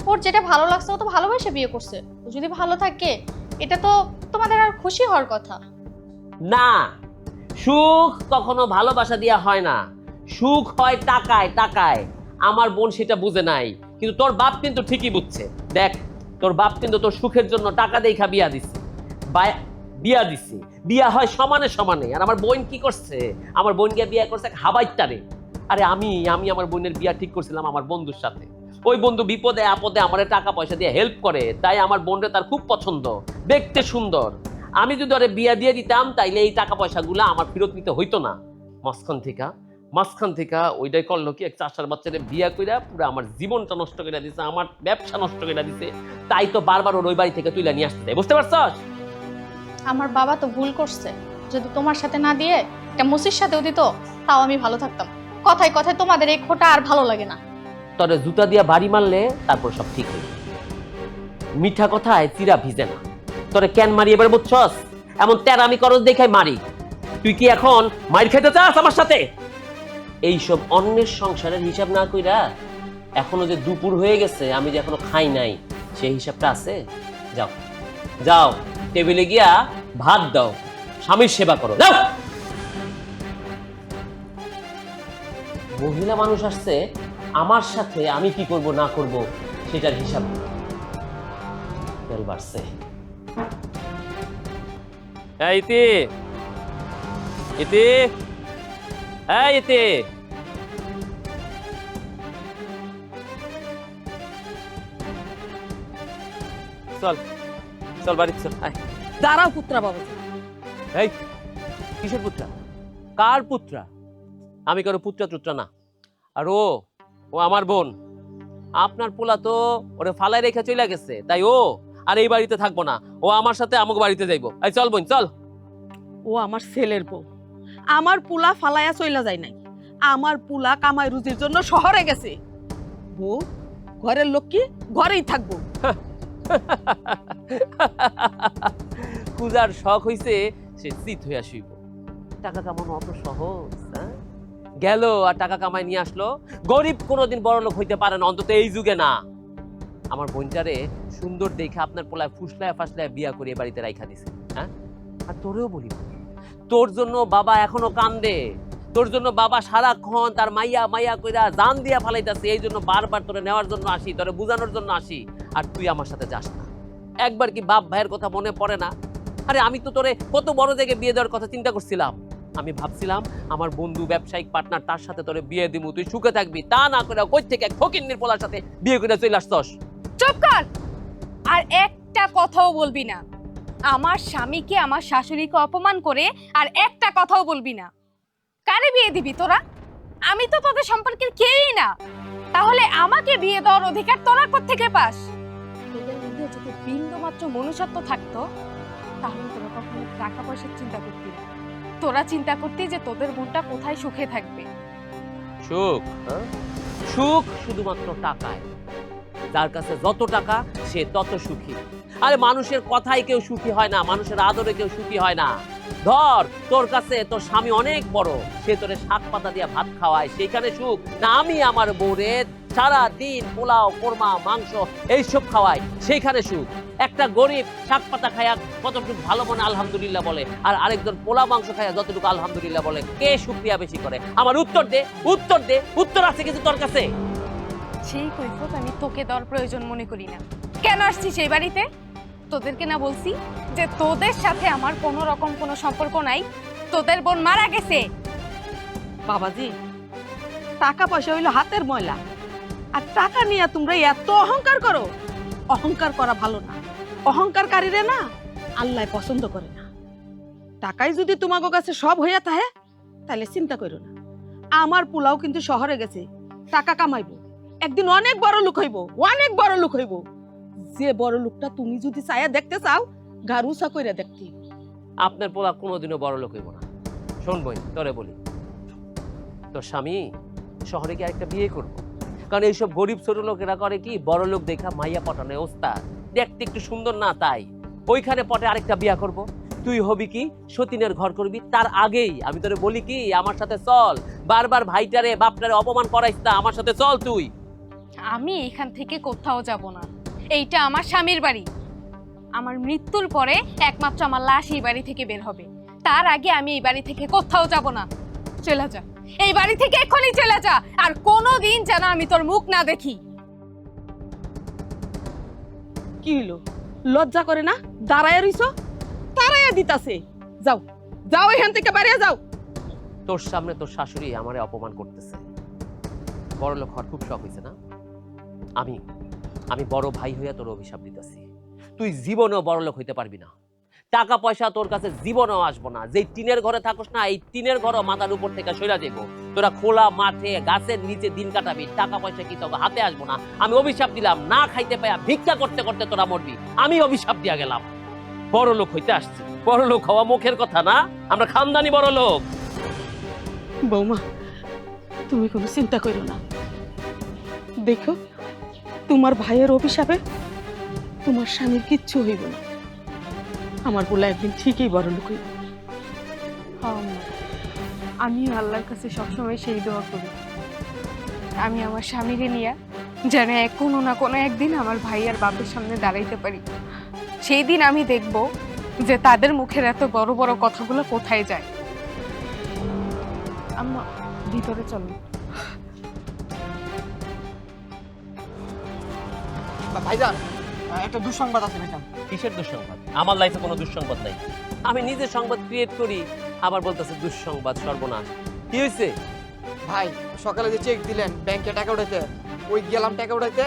ওর যেটা ভালো লাগছে ও তো ভালোবেসে বিয়ে করছে, ও যদি ভালো থাকে এটা তো তোমাদের আর খুশি হওয়ার কথা। না, সুখ কখনো ভালোবাসা দিয়া হয় না, সুখ হয় টাকায়। টাকায় আমার বোন সেটা বুঝে নাই, কিন্তু তোর বাপ কিন্তু ঠিকই বুঝছে। দেখ, তোর বাপ কিন্তু তোর সুখের জন্য টাকা দেখা বিয়া দিছে, বিয়া দিছে। বিয়া হয় সমানে সমানে। আর আমার বোন কি করছে? আমার বোন গিয়ে বিয়া করছে হাবাইটারে। আরে আমি আমার বোনের বিয়া ঠিক করছিলাম আমার বন্ধুর সাথে। ওই বন্ধু বিপদে আপদে আমার টাকা পয়সা দিয়ে হেল্প করে, তাই আমার বোনরে তার খুব পছন্দ, দেখতে সুন্দর। আমি যদি ওরে বিয়া দিয়ে দিতাম তাইলে এই টাকা পয়সাগুলো আমার ফেরত নিতে হইতো না। মাঝখান থেকে ওইটাই করলো কি, এক চাষার বাচ্চারে বিয়া কইরা পুরো আমার জীবনটা নষ্ট করে দিছে, আমার ব্যবসা নষ্ট করে দিছে। তাই তো বারবার ওর ওই বাড়ি থেকে তুইলা নিয়ে আসতে চাই, বুঝতে পারছস? আমার বাবা তো ভুল করছে, যদি তোমার সাথে না দিয়ে একটা মুসির সাথেও দিত তাও আমি ভালো থাকতাম। কথায় কথায় তোমাদের এই খোটা আর ভালো লাগে না। তোরে জুতা দিয়া বাড়ি মারলে তারপর সব ঠিক হইবে। মিঠা কথায় চিরা ভিজে না। তোরে কেন মারি এবার বুঝছস? এমন তেরামি করস দেখাই মারি। তুই কি এখন মাইর খেতে চাস আমার সাথে? এইসব অন্যের সংসারের হিসাব না কইরা, এখনো যে দুপুর হয়ে গেছে আমি যে এখনো খাই নাই, সেই হিসাবটা আছে? যাও যাও, টেবিলে গিয়া ভাত দাও, স্বামীর সেবা করো, যাও। মহিলা মানুষ আসছে আমার সাথে, আমি কি করব না করব সেটার হিসাব তেল বাড়ছে। ইতি ইতি ইতি, চল চল বাড়ি চল। দাঁড়াও পুত্রা বাবা। এই কিসের পুত্রা? কার পুত্রা? আমি কারো পুত্রা টুত্রা না। আর ও আমার বোন। আপনার পোলা তো ওরে ফালাই রেখে চলে গেছে, তাই ও আর এই বাড়িতে থাকবো না, ও আমার সাথে আমুক বাড়িতে যাইবো। এই চল বোন চল। ও আমার ছেলের বউ, আমার পুলা ফালাইয়া চইলা যায় নাই। আমার পুলা কামাই রুজির জন্য শহরে গেছে। বউ ঘরের লক্ষ্মী ঘরেই থাকবো। পূজার শখ হইছে সে চিত হইয়া শুইব। টাকা কামানো অত সহজ? গেল আর টাকা কামাই নিয়ে আসলো। গরিব কোনোদিন বড় লোক হইতে পারে না, অন্তত এই যুগে না। আমার বোনটারে সুন্দর দেখে আপনার পোলায় ফুসলায় ফাসলায় বিয়া করে বাড়িতে রাইখা দিছে। হ্যাঁ, আর তোরেও বলি, তোর জন্য বাবা এখনো কান্দে, তোর জন্য বাবা সারাক্ষণ তার মাইয়া মাইয়া কইরা জান দিয়া ফালাইতাছে। এই জন্য বারবার তোরে নেওয়ার জন্য আসি, তোরে বুঝানোর জন্য আসি, আর তুই আমার সাথে যাস না। একবার কি বাপ ভাইয়ের কথা মনে পড়ে না? আরে আমি তো তোরে কত বড় জায়গায় বিয়ে দেওয়ার কথা চিন্তা করছিলাম। আমি ভাবছিলাম আমার বন্ধু ব্যবসায়িক পার্টনার, তার সাথে তোরে বিয়ে দিমু, তুই সুখে থাকবি। তা না করে কই থেকে এক ফকিন্নির পোলার সাথে বিয়ে করে চলে আসছস। চুপ কর, আর একটা কথাও বলবি না। আমার স্বামীকে, আমার শাশুড়িকে অপমান করে আর একটা কথাও বলবি না। কারে বিয়ে দিবি তোরা? আমি তো তোদের সম্পর্কের কেউই না, তাহলে আমাকে বিয়ে দেওয়ার অধিকার তোরা কোত্থেকে পাস? তোদের মধ্যে যদি বিন্দু মাত্র মনুষ্যত্ব থাকতো তাহলে তোরা কখনো টাকা পয়সার চিন্তা করতি না। তোরা চিন্তা করতি যে তোদের বোনটা কোথায় সুখে থাকবে। সুখ, হ্যাঁ? সুখ শুধুমাত্র টাকায়। যার কাছে যত টাকা সে তত সুখী। আরে মানুষের কথায় কেউ সুখী হয় না, মানুষের আদরে কেউ সুখী হয় না। ধর তোর কাছে তোর স্বামী অনেক বড়, সে তোরে শাক পাতা দিয়ে ভাত খাওয়ায়, সেখানে সুখ না? আমি আমার বউরে সারা দিন পোলাও কোরমা মাংস এইসব খাওয়াই, সেইখানে সুখ। একটা গরিব শাক পাতা খায়া কতটুকু ভালো মনে আলহামদুলিল্লাহ বলে, আর আরেকজন পোলা মাংস খায়া যতটুকু আলহামদুলিল্লাহ বলে, কে সুক্রিয়া বেশি করে? আমার উত্তর দে, উত্তর দে। উত্তর আছে কিন্তু তোর কাছে? সেই কৈফত আমি তোকে দেওয়ার প্রয়োজন মনে করি না। কেন আসছিস এই বাড়িতে? তোদেরকে না বলছি যে তোদের সাথে আমার কোনো রকম কোনো সম্পর্ক নাই? তোদের বোন মারা গেছে। বাবাজি, টাকা পয়সা হইলো হাতের ময়লা, আর টাকা নিয়ে তোমরা এত অহংকার করো। অহংকার করা ভালো না, অহংকারকারীরে না আল্লাহ পছন্দ করে না। টাকাই যদি তোমাকে কাছে সব হইয়া থাকে তাহলে চিন্তা করো না। আমার পোলাও কিন্তু শহরে গেছে, টাকা কামাইবো, একদিন অনেক বড় লোক হইব, অনেক বড় লোক হইব। যে বড় লোকটা তুমি যদি ছায়া দেখতে চাও, গারুসা কইরা দেখতে। আপনার পোলা কোনোদিনও বড় লোক হইব না। শোন বোন, তোরে বলি, তোর স্বামী শহরে গিয়ে আরেকটা বিয়ে করবো। কারণ এইসব গরিব ছোট লোকেরা করে কি, বড় লোক দেখা মাইয়া পটানো ওস্তাদ, দেখতে একটু সুন্দর না তাই ওইখানে পটে আরেকটা বিয়া করব। তুই হবি কি সতীনের ঘর করবি। তার আগেই আমি তোরে বলি কি, আমার সাথে চল। বারবার ভাইটারে বাপটারে অপমান করাইস না, আমার সাথে চল তুই। আমি এখান থেকে কোথাও যাব না। এইটা আমার স্বামীর বাড়ি। আমার মৃত্যুর পরে একমাত্র আমার লাশ এই বাড়ি থেকে বের হবে। তার আগে আমি এই বাড়ি থেকে কোথাও যাব না। চলে যা, এই বাড়ি থেকে এখনই চলে যা, আর কোনোদিন যেন আমি তোর মুখ না দেখি। কি হলো, লজ্জা করে না? দাঁড়ায় রইছো, তারাইয়া দিতাছে। যাও যাও, এখান থেকে বাইরে যাও। তোর সামনে তোর শাশুড়ি আমারে অপমান করতেছে। বড় লোক হওয়ার খুব শখ হয়েছে না? আমি বড় ভাই হইয়া তোর অভিশাপ দিতেছি, তুই জীবনেও বড় লোক হইতে পারবি না। টাকা পয়সা তোর কাছে জীবনেও আসবো না। যেই টিনের ঘরে থাকস না, এই টিনের ঘরও মাথার উপর থেকে সইরা যাইব। তোরা খোলা মাঠে গাছের নিচে দিন কাটাবি, টাকা পয়সা কি তোকে হাতে আসবো না। আমি অভিশাপ দিলাম, না খাইতে পাইয়া ভিক্ষা করতে করতে তোরা মরবি। আমি অভিশাপ দিয়া গেলাম। বড় লোক হইতে আসছি, বড় লোক হওয়া মুখের কথা না, আমরা খানদানি বড় লোক। বৌমা, তুমি কোনো চিন্তা করো না। দেখো, তোমার ভাইয়ের অভিশাপে তোমার স্বামীর কিচ্ছু হইব না। আমার পোলা একদিন ঠিকই বড় লোক হইব। আমি আল্লাহর কাছে সবসময় সেই দোয়া করি, আমি আমার স্বামীকে নিয়ে যেন কোনো না কোনো একদিন আমার ভাই আর বাপের সামনে দাঁড়াইতে পারি। সেই দিন আমি দেখব যে তাদের মুখের এত বড় বড় কথাগুলো কোথায় যায়। আম্মা, ভিতরে চলো। ভাইজান, একটা দুঃসংবাদ আছে ভাইজান। কিসের দুঃসংবাদ? আমার লাইফে কোনো দুঃসংবাদ নাই। আমি নিজে সংবাদ ক্রিয়েট করি, আবার বলতেছে দুঃসংবাদ, সর্বনাশ। কি হয়েছে ভাই, সকালে যে চেক দিলেন ব্যাংকে টাকা উঠাইতে, ওই গেলাম টাকা উঠাইতে,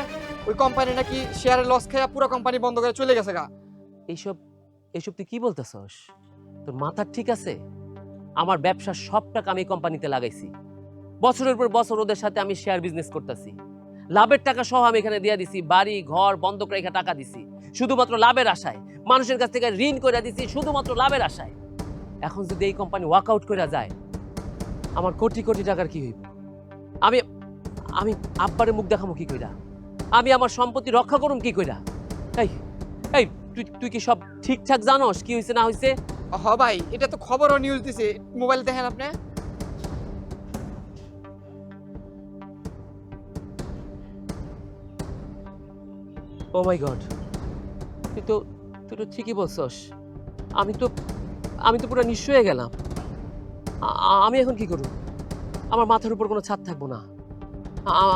ওই কোম্পানি নাকি শেয়ারে লস খেয়ে পুরো কোম্পানি বন্ধ করে চলে গেছে গা। এইসব তুই কি বলতেছস? তোর মাথা ঠিক আছে? আমার ব্যবসার সব টাকা আমি কোম্পানিতে লাগাইছি। বছরের পর বছর ওদের সাথে আমি শেয়ার বিজনেস করতেছি। লাভের টাকা সহ আমি এখানে দিয়ে দিছি, বাড়ি ঘর বন্ধক রেখে টাকা দিছি শুধুমাত্র লাভের আশায়। মানুষের কাছ থেকে ঋণ করে দিছি শুধুমাত্র লাভের আশায়। এখন যদি এই কোম্পানি ওয়ার্কআউট করে যায়, আমার কোটি কোটি টাকার কি হইব? আমি আমি আব্বারে মুখ দেখামু কি কইরা? আমি আমার সম্পত্তি রক্ষা করুম কি কইরা? এই এই তুই কি সব ঠিকঠাক জানোস কি হইছে না হইছে? হ ভাই, এটা তো খবর ও নিউজ দিছে, মোবাইল দেখেন আপনি। ও মাই গড, তুই তো ঠিকই বলছস। আমি তো পুরো নিঃস্ব হয়ে গেলাম। আমি এখন কি করব? আমার মাথার উপর কোনো ছাদ থাকবো না।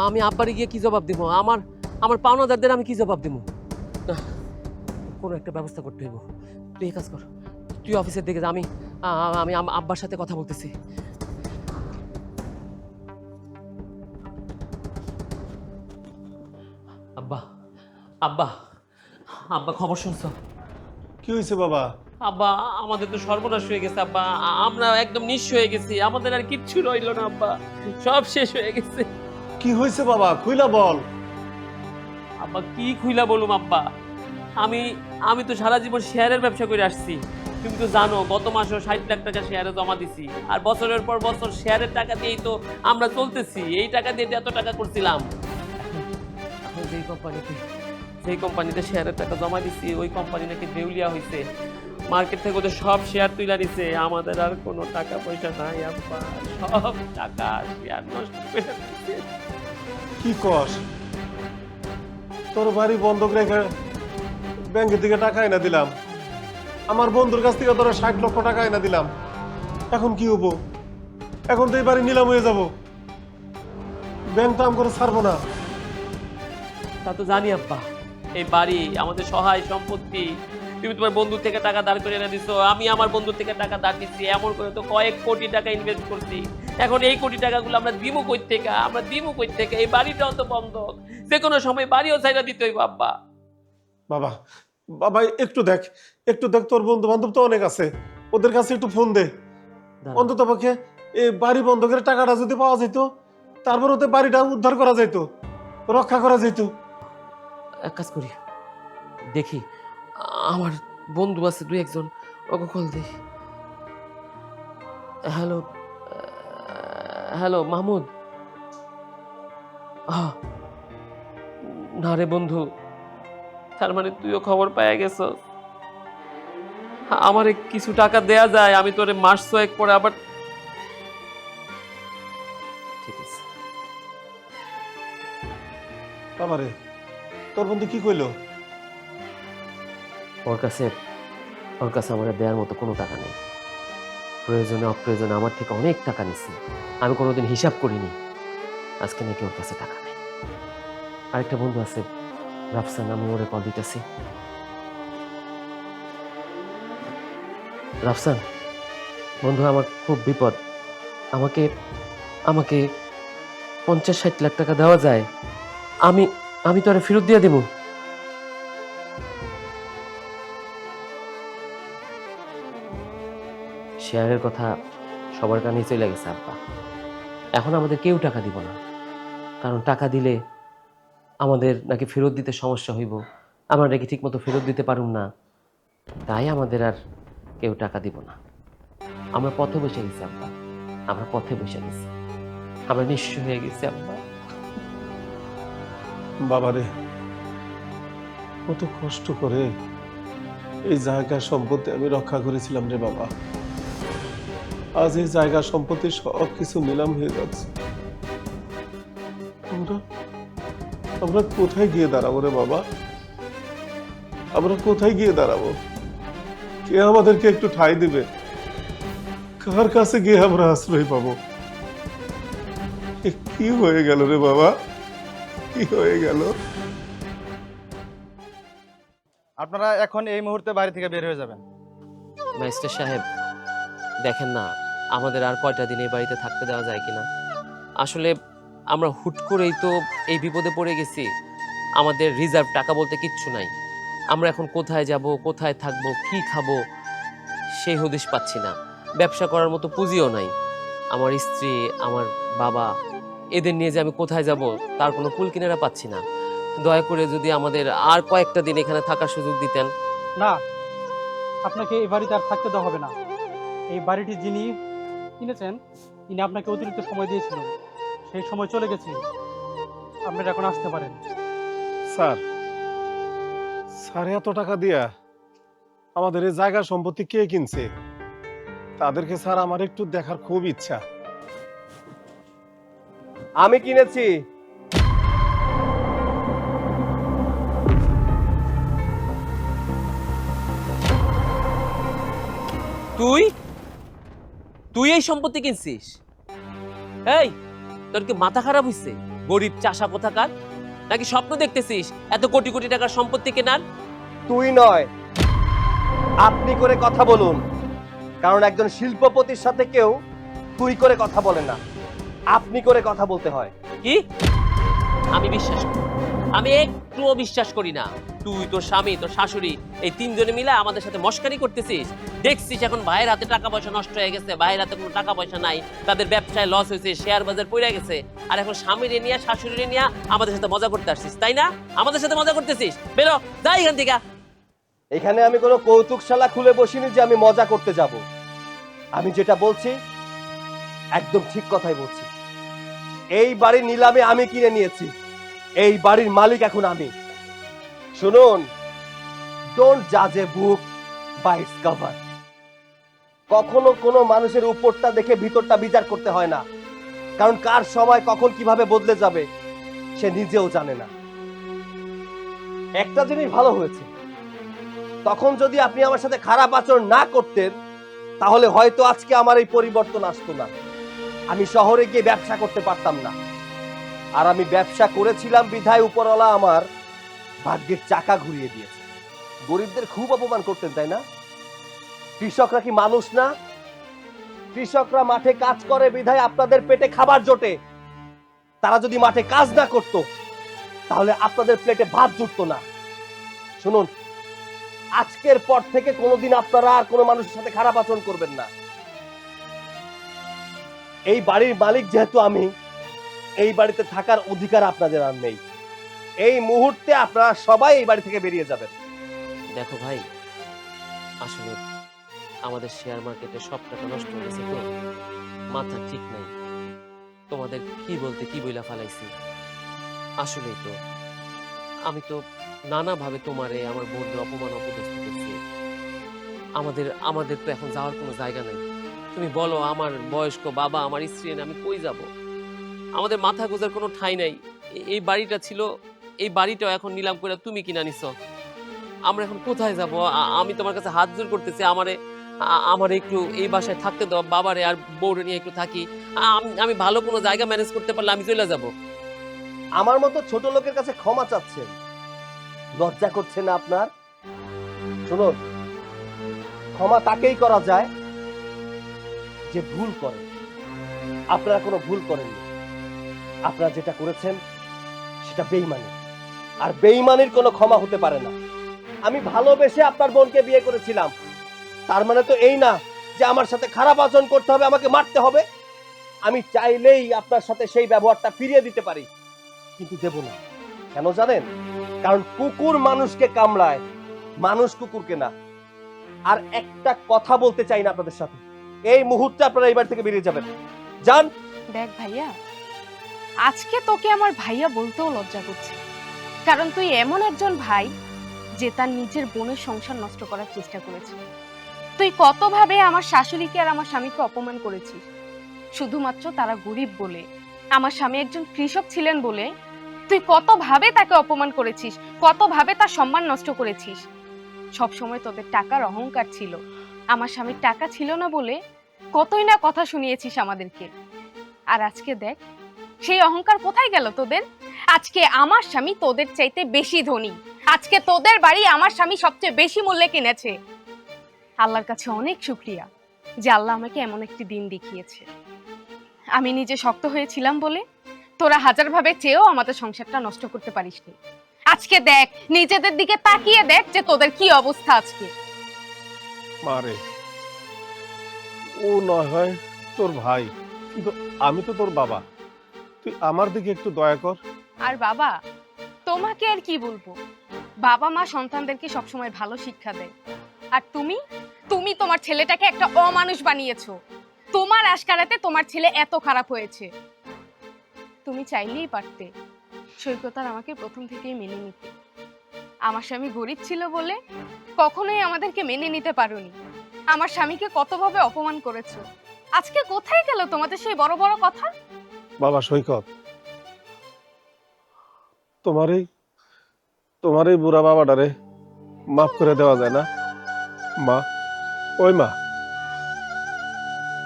আমি আব্বারে গিয়ে কি জবাব দিব? আমার পাওনাদারদের আমি কি জবাব দিব? কোনো একটা ব্যবস্থা করতে হইব। তুই এই কাজ কর, তুই অফিসের দিকে যা, আমি আব্বার সাথে কথা বলতেছি। আব্বা আব্বা আব্বা, খবর শুনছো? কি হয়েছে বাবা? আব্বা, আমাদের তো সর্বনাশ হয়ে গেছে আব্বা। আমরা একদম নিঃস্ব হয়ে গেছি, আমাদের আর কিচ্ছু রইল না আব্বা, সব শেষ হয়ে গেছে। কি হয়েছে বাবা, খুইলা বল। আব্বা কি খুইলা বলুম আব্বা, আমি আমি তো সারা জীবন শেয়ারের ব্যবসা করে আসছি। তুমি তো জানো গত মাসেও 60 লাখ টাকা শেয়ারে জমা দিছি, আর বছরের পর বছর শেয়ারের টাকা দিয়েই তো আমরা চলতেছি। এই টাকা দিয়ে এত টাকা করছিলাম। এখন যেই কোম্পানিতে শেয়ারের টাকা জমা দিছি ওই কোম্পানি নাকি দেউলিয়া হয়েছে, মার্কেট থেকে ওদের সব শেয়ার তুলে নিছে। আমাদের আর কোনো টাকা পয়সা নাই আব্বা, সব টাকা শেয়ার নষ্ট করে দিছে। কি কস? তোর বাড়ি বন্ধক রেখে ব্যাংকের থেকে টাকা এনে দিলাম, আমার বন্ধুর কাছ থেকে তোরা 60 লক্ষ টাকা এনে দিলাম, এখন কি হবো? এখন তো এই বাড়ি নিলাম হয়ে যাব, ব্যাংক তো আম করে ছাড়বো না। তা তো জানি আব্বা, এই বাড়ি আমাদের সহায় সম্পত্তি। তুমি তোমার বন্ধুর থেকে টাকা দাঁড় করে এনে দিছো, আমি আমার বন্ধুর থেকে টাকা দাঁড় দিচ্ছি, এমন করে তো কয়েক কোটি টাকা ইনভেস্ট করছি। এখন এই কোটি টাকাগুলো আমরা দিবো কই থেকে? এই বাড়িটাও তো বন্ধক, যে কোনো সময় বাড়িও চাইরা দিতে হইব আব্বা। বাবা বাবা একটু দেখ, তোর বন্ধু বান্ধব তো অনেক আছে, ওদের কাছে একটু ফোন দে। অন্তত পক্ষে এই বাড়ি বন্ধকের টাকাটা যদি পাওয়া যেত, তারপর ওদের বাড়িটা উদ্ধার করা যেত, রক্ষা করা যেত। এক কাজ করি, দেখি আমার বন্ধু আছে 2-1 জন, ওকে কল দিই। Hello hello Mahmud. না রে বন্ধু, তার মানে তুইও খবর পাইয়া গেছ। আমারে কিছু টাকা দেয়া যায়, আমি তোরে মাস 6 পরে আবার। ঠিক আছে বাবারে, তোর বন্ধু কি কইলো? ওর কাছে আমার দেওয়ার মতো কোনো টাকা নেই। প্রয়োজনে অপ্রয়োজনে আমার থেকে অনেক টাকা নিচ্ছে, আমি কোনোদিন হিসাব করিনি। আজকে নাকি ওর কাছে টাকা নেই। আরেকটা বন্ধু আছে রাফসান, আমি ওরে কল দিতেছি। রাফসান বন্ধু, আমার খুব বিপদ, আমাকে 50-60 লাখ টাকা দেওয়া যায়? আমি তোরে ফেরত দিয়ে দেবো। শেয়ারের কথা সবার কানেই চলে গেছে আব্বা, এখন আমাদের কেউ টাকা দিব না, কারণ টাকা দিলে আমাদের নাকি ফেরত দিতে সমস্যা হইব, আমরা নাকি ঠিক মতো ফেরত দিতে পারুম না, তাই আমাদের আর কেউ টাকা দিব না। আমরা পথে বসে গেছি আব্বা, আমরা নিঃস্ব হয়ে গেছি আব্বা। বাবারে, কত কষ্ট করে এই জায়গা সম্পত্তি আমি রক্ষা করেছিলাম রে বাবা, আজ এই জায়গা সম্পত্তি সব কিছু নিলাম হয়ে যাচ্ছে। আমরা কোথায় গিয়ে দাঁড়াবো রে বাবা? আমরা কোথায় গিয়ে দাঁড়াবো? কে আমাদেরকে একটু ঠাঁই দিবে? কার কাছে গিয়ে আমরা আশ্রয় পাবো? কি হয়ে গেল রে বাবা, কি হয়ে গেল? আপনারা এখন এই মুহূর্তে বাড়ি থেকে বের হয়ে যাবেন। ম্যাজিস্ট্রেট সাহেব, দেখেন না আমাদের আর কয়টা দিন এই বাড়িতে থাকতে দেওয়া যায় কিনা। আসলে আমরা হুট করেই তো এই বিপদে পড়ে গেছি, আমাদের রিজার্ভ টাকা বলতে কিচ্ছু নাই। আমরা এখন কোথায় যাব, কোথায় থাকবো, কি খাবো সেই হদিশ পাচ্ছি না। ব্যবসা করার মতো পুঁজিও নাই। আমার স্ত্রী, আমার বাবা, এদের নিয়ে যে আমি কোথায় যাব তার কোনো কুল কিনারা পাচ্ছি না। দয়া করে যদি আমাদের আর কয়েকটা দিন এখানে থাকার সুযোগ দিতেন। না, আপনাকে এই বাড়িতে আর থাকতে দেওয়া হবে না। এই বাড়িটি যিনি কিনেছেন তিনি আপনাকে অতিরিক্ত সময় দিয়েছিলেন, সেই সময় চলে গেছে, আপনারা এখন আসতে পারেন। স্যার এত টাকা দিয়া আমাদের এই জায়গা সম্পত্তি কে কিনছে? তাদেরকে স্যার আমার একটু দেখার খুব ইচ্ছা। আমি কিনেছি। তুই এই সম্পত্তি কিনছিস? এই, তোর কি মাথা খারাপ হইছে? গরিব চাষা কোথাকার, নাকি স্বপ্ন দেখতেছিস এত কোটি কোটি টাকার সম্পত্তি কেনার? তুই নয়, আপনি করে কথা বলুন, কারণ একজন শিল্পপতির সাথে কেউ তুই করে কথা বলে না, আপনি করে কথা বলতে হয়। কি? আমি বিশ্বাস করি, আমি একটুও বিশ্বাস করি না। তুই, তোর স্বামী, তোর শাশুড়ি, এই 3 জনে মিলে আমাদের সাথে মস্কারি করতেছিস। দেখছিস এখন ভাইয়ের হাতে টাকা পয়সা নষ্ট হয়ে গেছে, ভাইয়ের হাতে কোনো টাকা পয়সা নাই, তাদের ব্যবসায় লস হয়েছে, শেয়ার বাজার পড়ে গেছে, আর এখন স্বামীরে নিয়ে শাশুড়িরে নিয়ে আমাদের সাথে মজা করতে আসছিস, তাই না? আমাদের সাথে মজা করতেছিস? বেরো, যা এখান থেকে। এখানে আমি কোনো কৌতুকশালা খুলে বসিনি যে আমি মজা করতে যাব। আমি যেটা বলছি একদম ঠিক কথাই বলছি। এই বাড়ির নিলামে আমি কিনে নিয়েছি, এই বাড়ির মালিক এখন আমি। শুনুন, ডোন্ট জাজ এ বুক বাই ইটস কভার। কখনো কোনো মানুষের উপরটা দেখে ভিতরটা বিচার করতে হয় না, কারণ কার সময় কখন কিভাবে বদলে যাবে সে নিজেও জানে না। একটা জিনিস ভালো হয়েছে, তখন যদি আপনি আমার সাথে খারাপ আচরণ না করতেন তাহলে হয়তো আজকে আমার এই পরিবর্তন আসতো না। আমি শহরে গিয়ে ব্যবসা করতে পারতাম না। আর আমি ব্যবসা করেছিলাম বিধায় উপরওয়ালা আমার ভাগ্যের চাকা ঘুরিয়ে দিয়েছে। গরিবদের খুব অপমান করতেন, তাই না? কৃষকরা কি মানুষ না? কৃষকরা মাঠে কাজ করে বিধায় আপনাদের পেটে খাবার জোটে। তারা যদি মাঠে কাজ না করত তাহলে আপনাদের প্লেটে ভাত জুটতো না। শুনুন, আজকের পর থেকে কোনোদিন আপনারা আর কোনো মানুষের সাথে খারাপ আচরণ করবেন না। এই বাড়ির মালিক যেহেতু আমি, এই বাড়িতে থাকার অধিকার আপনাদের আর নেই। এই মুহূর্তে আপনারা সবাই এই বাড়ি থেকে বেরিয়ে যাবেন। দেখো ভাই, আসলে আমাদের শেয়ার মার্কেটে সব টাকা নষ্ট হয়ে গেছে, তো মাথা ঠিক নাই। তোমাদের কি বলতে কি বইলা ফালাইছি। আসলেই তো আমি তো নানাভাবে তোমারে আমার বোনদের অপমান অপদস্থ করছি। আমাদের তো এখন যাওয়ার কোনো জায়গা নাই। তুমি বলো, আমার বয়স্ক বাবা, আমার স্ত্রী এনে আমি কই যাব? আমাদের মাথা গোজার কোনো ঠাঁই নাই। এই বাড়িটা ছিল, এই বাড়িটাও এখন নিলাম করে তুমি কিনা নিছ। আমরা এখন কোথায় যাব? আমি তোমার কাছে হাত জোর করতেছি, আমার একটু এই বাসায় থাকতে দাও, বাবারে আর বউরে নিয়ে একটু থাকি। আমি ভালো কোনো জায়গা ম্যানেজ করতে পারলে আমি চলে যাব। আমার মতো ছোট লোকের কাছে ক্ষমা চাচ্ছেন, লজ্জা করছে না আপনার? শুনুন, ক্ষমা তাকেই করা যায় যে ভুল করে। আপনারা কোনো ভুল করেননি। আপনারা যেটা করেছেন সেটা বেঈমানি, আর বেঈমানির কোনো ক্ষমা হতে পারে না। আমি ভালোবেসে আপনার বোনকে বিয়ে করেছিলাম, তার মানে তো এই না যে আমার সাথে খারাপ আচরণ করতে হবে, আমাকে মারতে হবে। আমি চাইলেই আপনার সাথে সেই ব্যবহারটা ফিরিয়ে দিতে পারি, কিন্তু দেব না। কেন জানেন? কারণ কুকুর মানুষকে কামড়ায়, মানুষ কুকুরকে না। আর একটা কথা বলতে চাই না আপনাদের সাথে, এই মুহূর্তে আপনারা এই বাড়ি থেকে বেরিয়ে যাবেন। যান। দেখ ভাইয়া, আজকে তোকে আমার ভাইয়া বলতেও লজ্জা করছে, কারণ তুই এমন একজন ভাই যে তার নিজের বোনের সংসার নষ্ট করার চেষ্টা করেছে। তুই কতভাবে আমার শাশুড়িকে আর আমার স্বামীকে অপমান করেছিস, শুধুমাত্র তারা গরিব বলে, আমার স্বামী একজন কৃষক ছিলেন বলে তুই কতভাবে তাকে অপমান করেছিস, কতভাবে তার সম্মান নষ্ট করেছিস। সব সময় তোদের টাকার অহংকার ছিল, আমার স্বামীর টাকা ছিল না বলে কতই না কথা শুনিয়েছিস আমাদেরকে। আর আজকে দেখ, সেই অহংকার কোথায় গেল তোদের? আজকে আমার স্বামী তোদের চাইতে বেশি ধনী, আজকে তোদের বাড়ি আমার স্বামী সবচেয়ে বেশি মূল্যে কিনেছে। আল্লাহর কাছে অনেক শুকরিয়া যে আল্লাহ আমাকে এমন একটি দিন দেখিয়েছে। আমি নিজে শক্ত হয়েছিলাম বলে তোরা হাজারভাবে চেয়েও আমাদের সংসারটা নষ্ট করতে পারিসনি। আজকে দেখ, নিজেদের দিকে তাকিয়ে দেখ যে তোদের কি অবস্থা আজকে। মারে, ও নয় হয় তোর ভাই, কিন্তু আমি তো তোর বাবা। তুই আমার দিকে একটু দয়া কর। আর বাবা, তোমাকে আর কি বলবো, বাবা মা সন্তানদেরকে সবসময় ভালো শিক্ষা দেয়, আর তুমি তোমার ছেলেটাকে একটা অমানুষ বানিয়েছো। তোমার আশকারাতে তোমার ছেলে এত খারাপ হয়েছে। তুমি চাইলেই পারতে সৈকত আর আমাকে প্রথম থেকেই মেনে নিতে। আমার স্বামী গরিব ছিল বলে কখনোই আমাদেরকে মেনে নিতে পারোনি। আমার স্বামীকে কতভাবে অপমান করেছো। আজকে কোথায় গেল তোমাদের সেই বড় বড় কথা? বাবা সৈকত, তোমার এই বুড়া বাবাটারে মাফ করে দেওয়া যায় না? মা, ওই মা,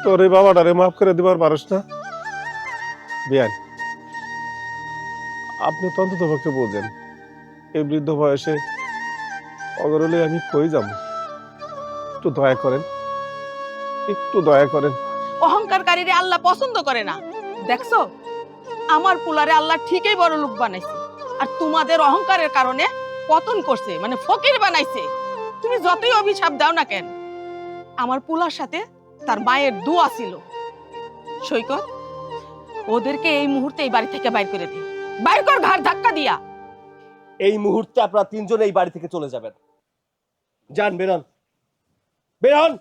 তোর এই বাবাটারে মাফ করে দিবার পারস না? বিয়ান, আপনি তো অন্তত পক্ষে বোঝেন এই বৃদ্ধ বয়সে অগরলে আমি কই যাব? একটু দয়া করেন, একটু দয়া করেন। অহংকারকারীরে আল্লাহ পছন্দ করে না। দেখছো, আমার পুলারে আল্লাহ ঠিকই বড় লোক বানাইছে, আর তোমাদের অহংকারের কারণে পতন করছে, মানে ফকির বানাইছে। তুমি যতই অভিশাপ দাও না কেন, আমার পুলার সাথে তার মায়ের দোয়া ছিল। সৈকত, ওদেরকে এই মুহূর্তে এই বাড়ি থেকে বাইর করে দে। বাইর কর, ঘাড় ধাক্কা দিয়া। এই মুহূর্তে আপনারা তিনজন এই বাড়ি থেকে চলে যাবেন। যান বেরোন বেরোন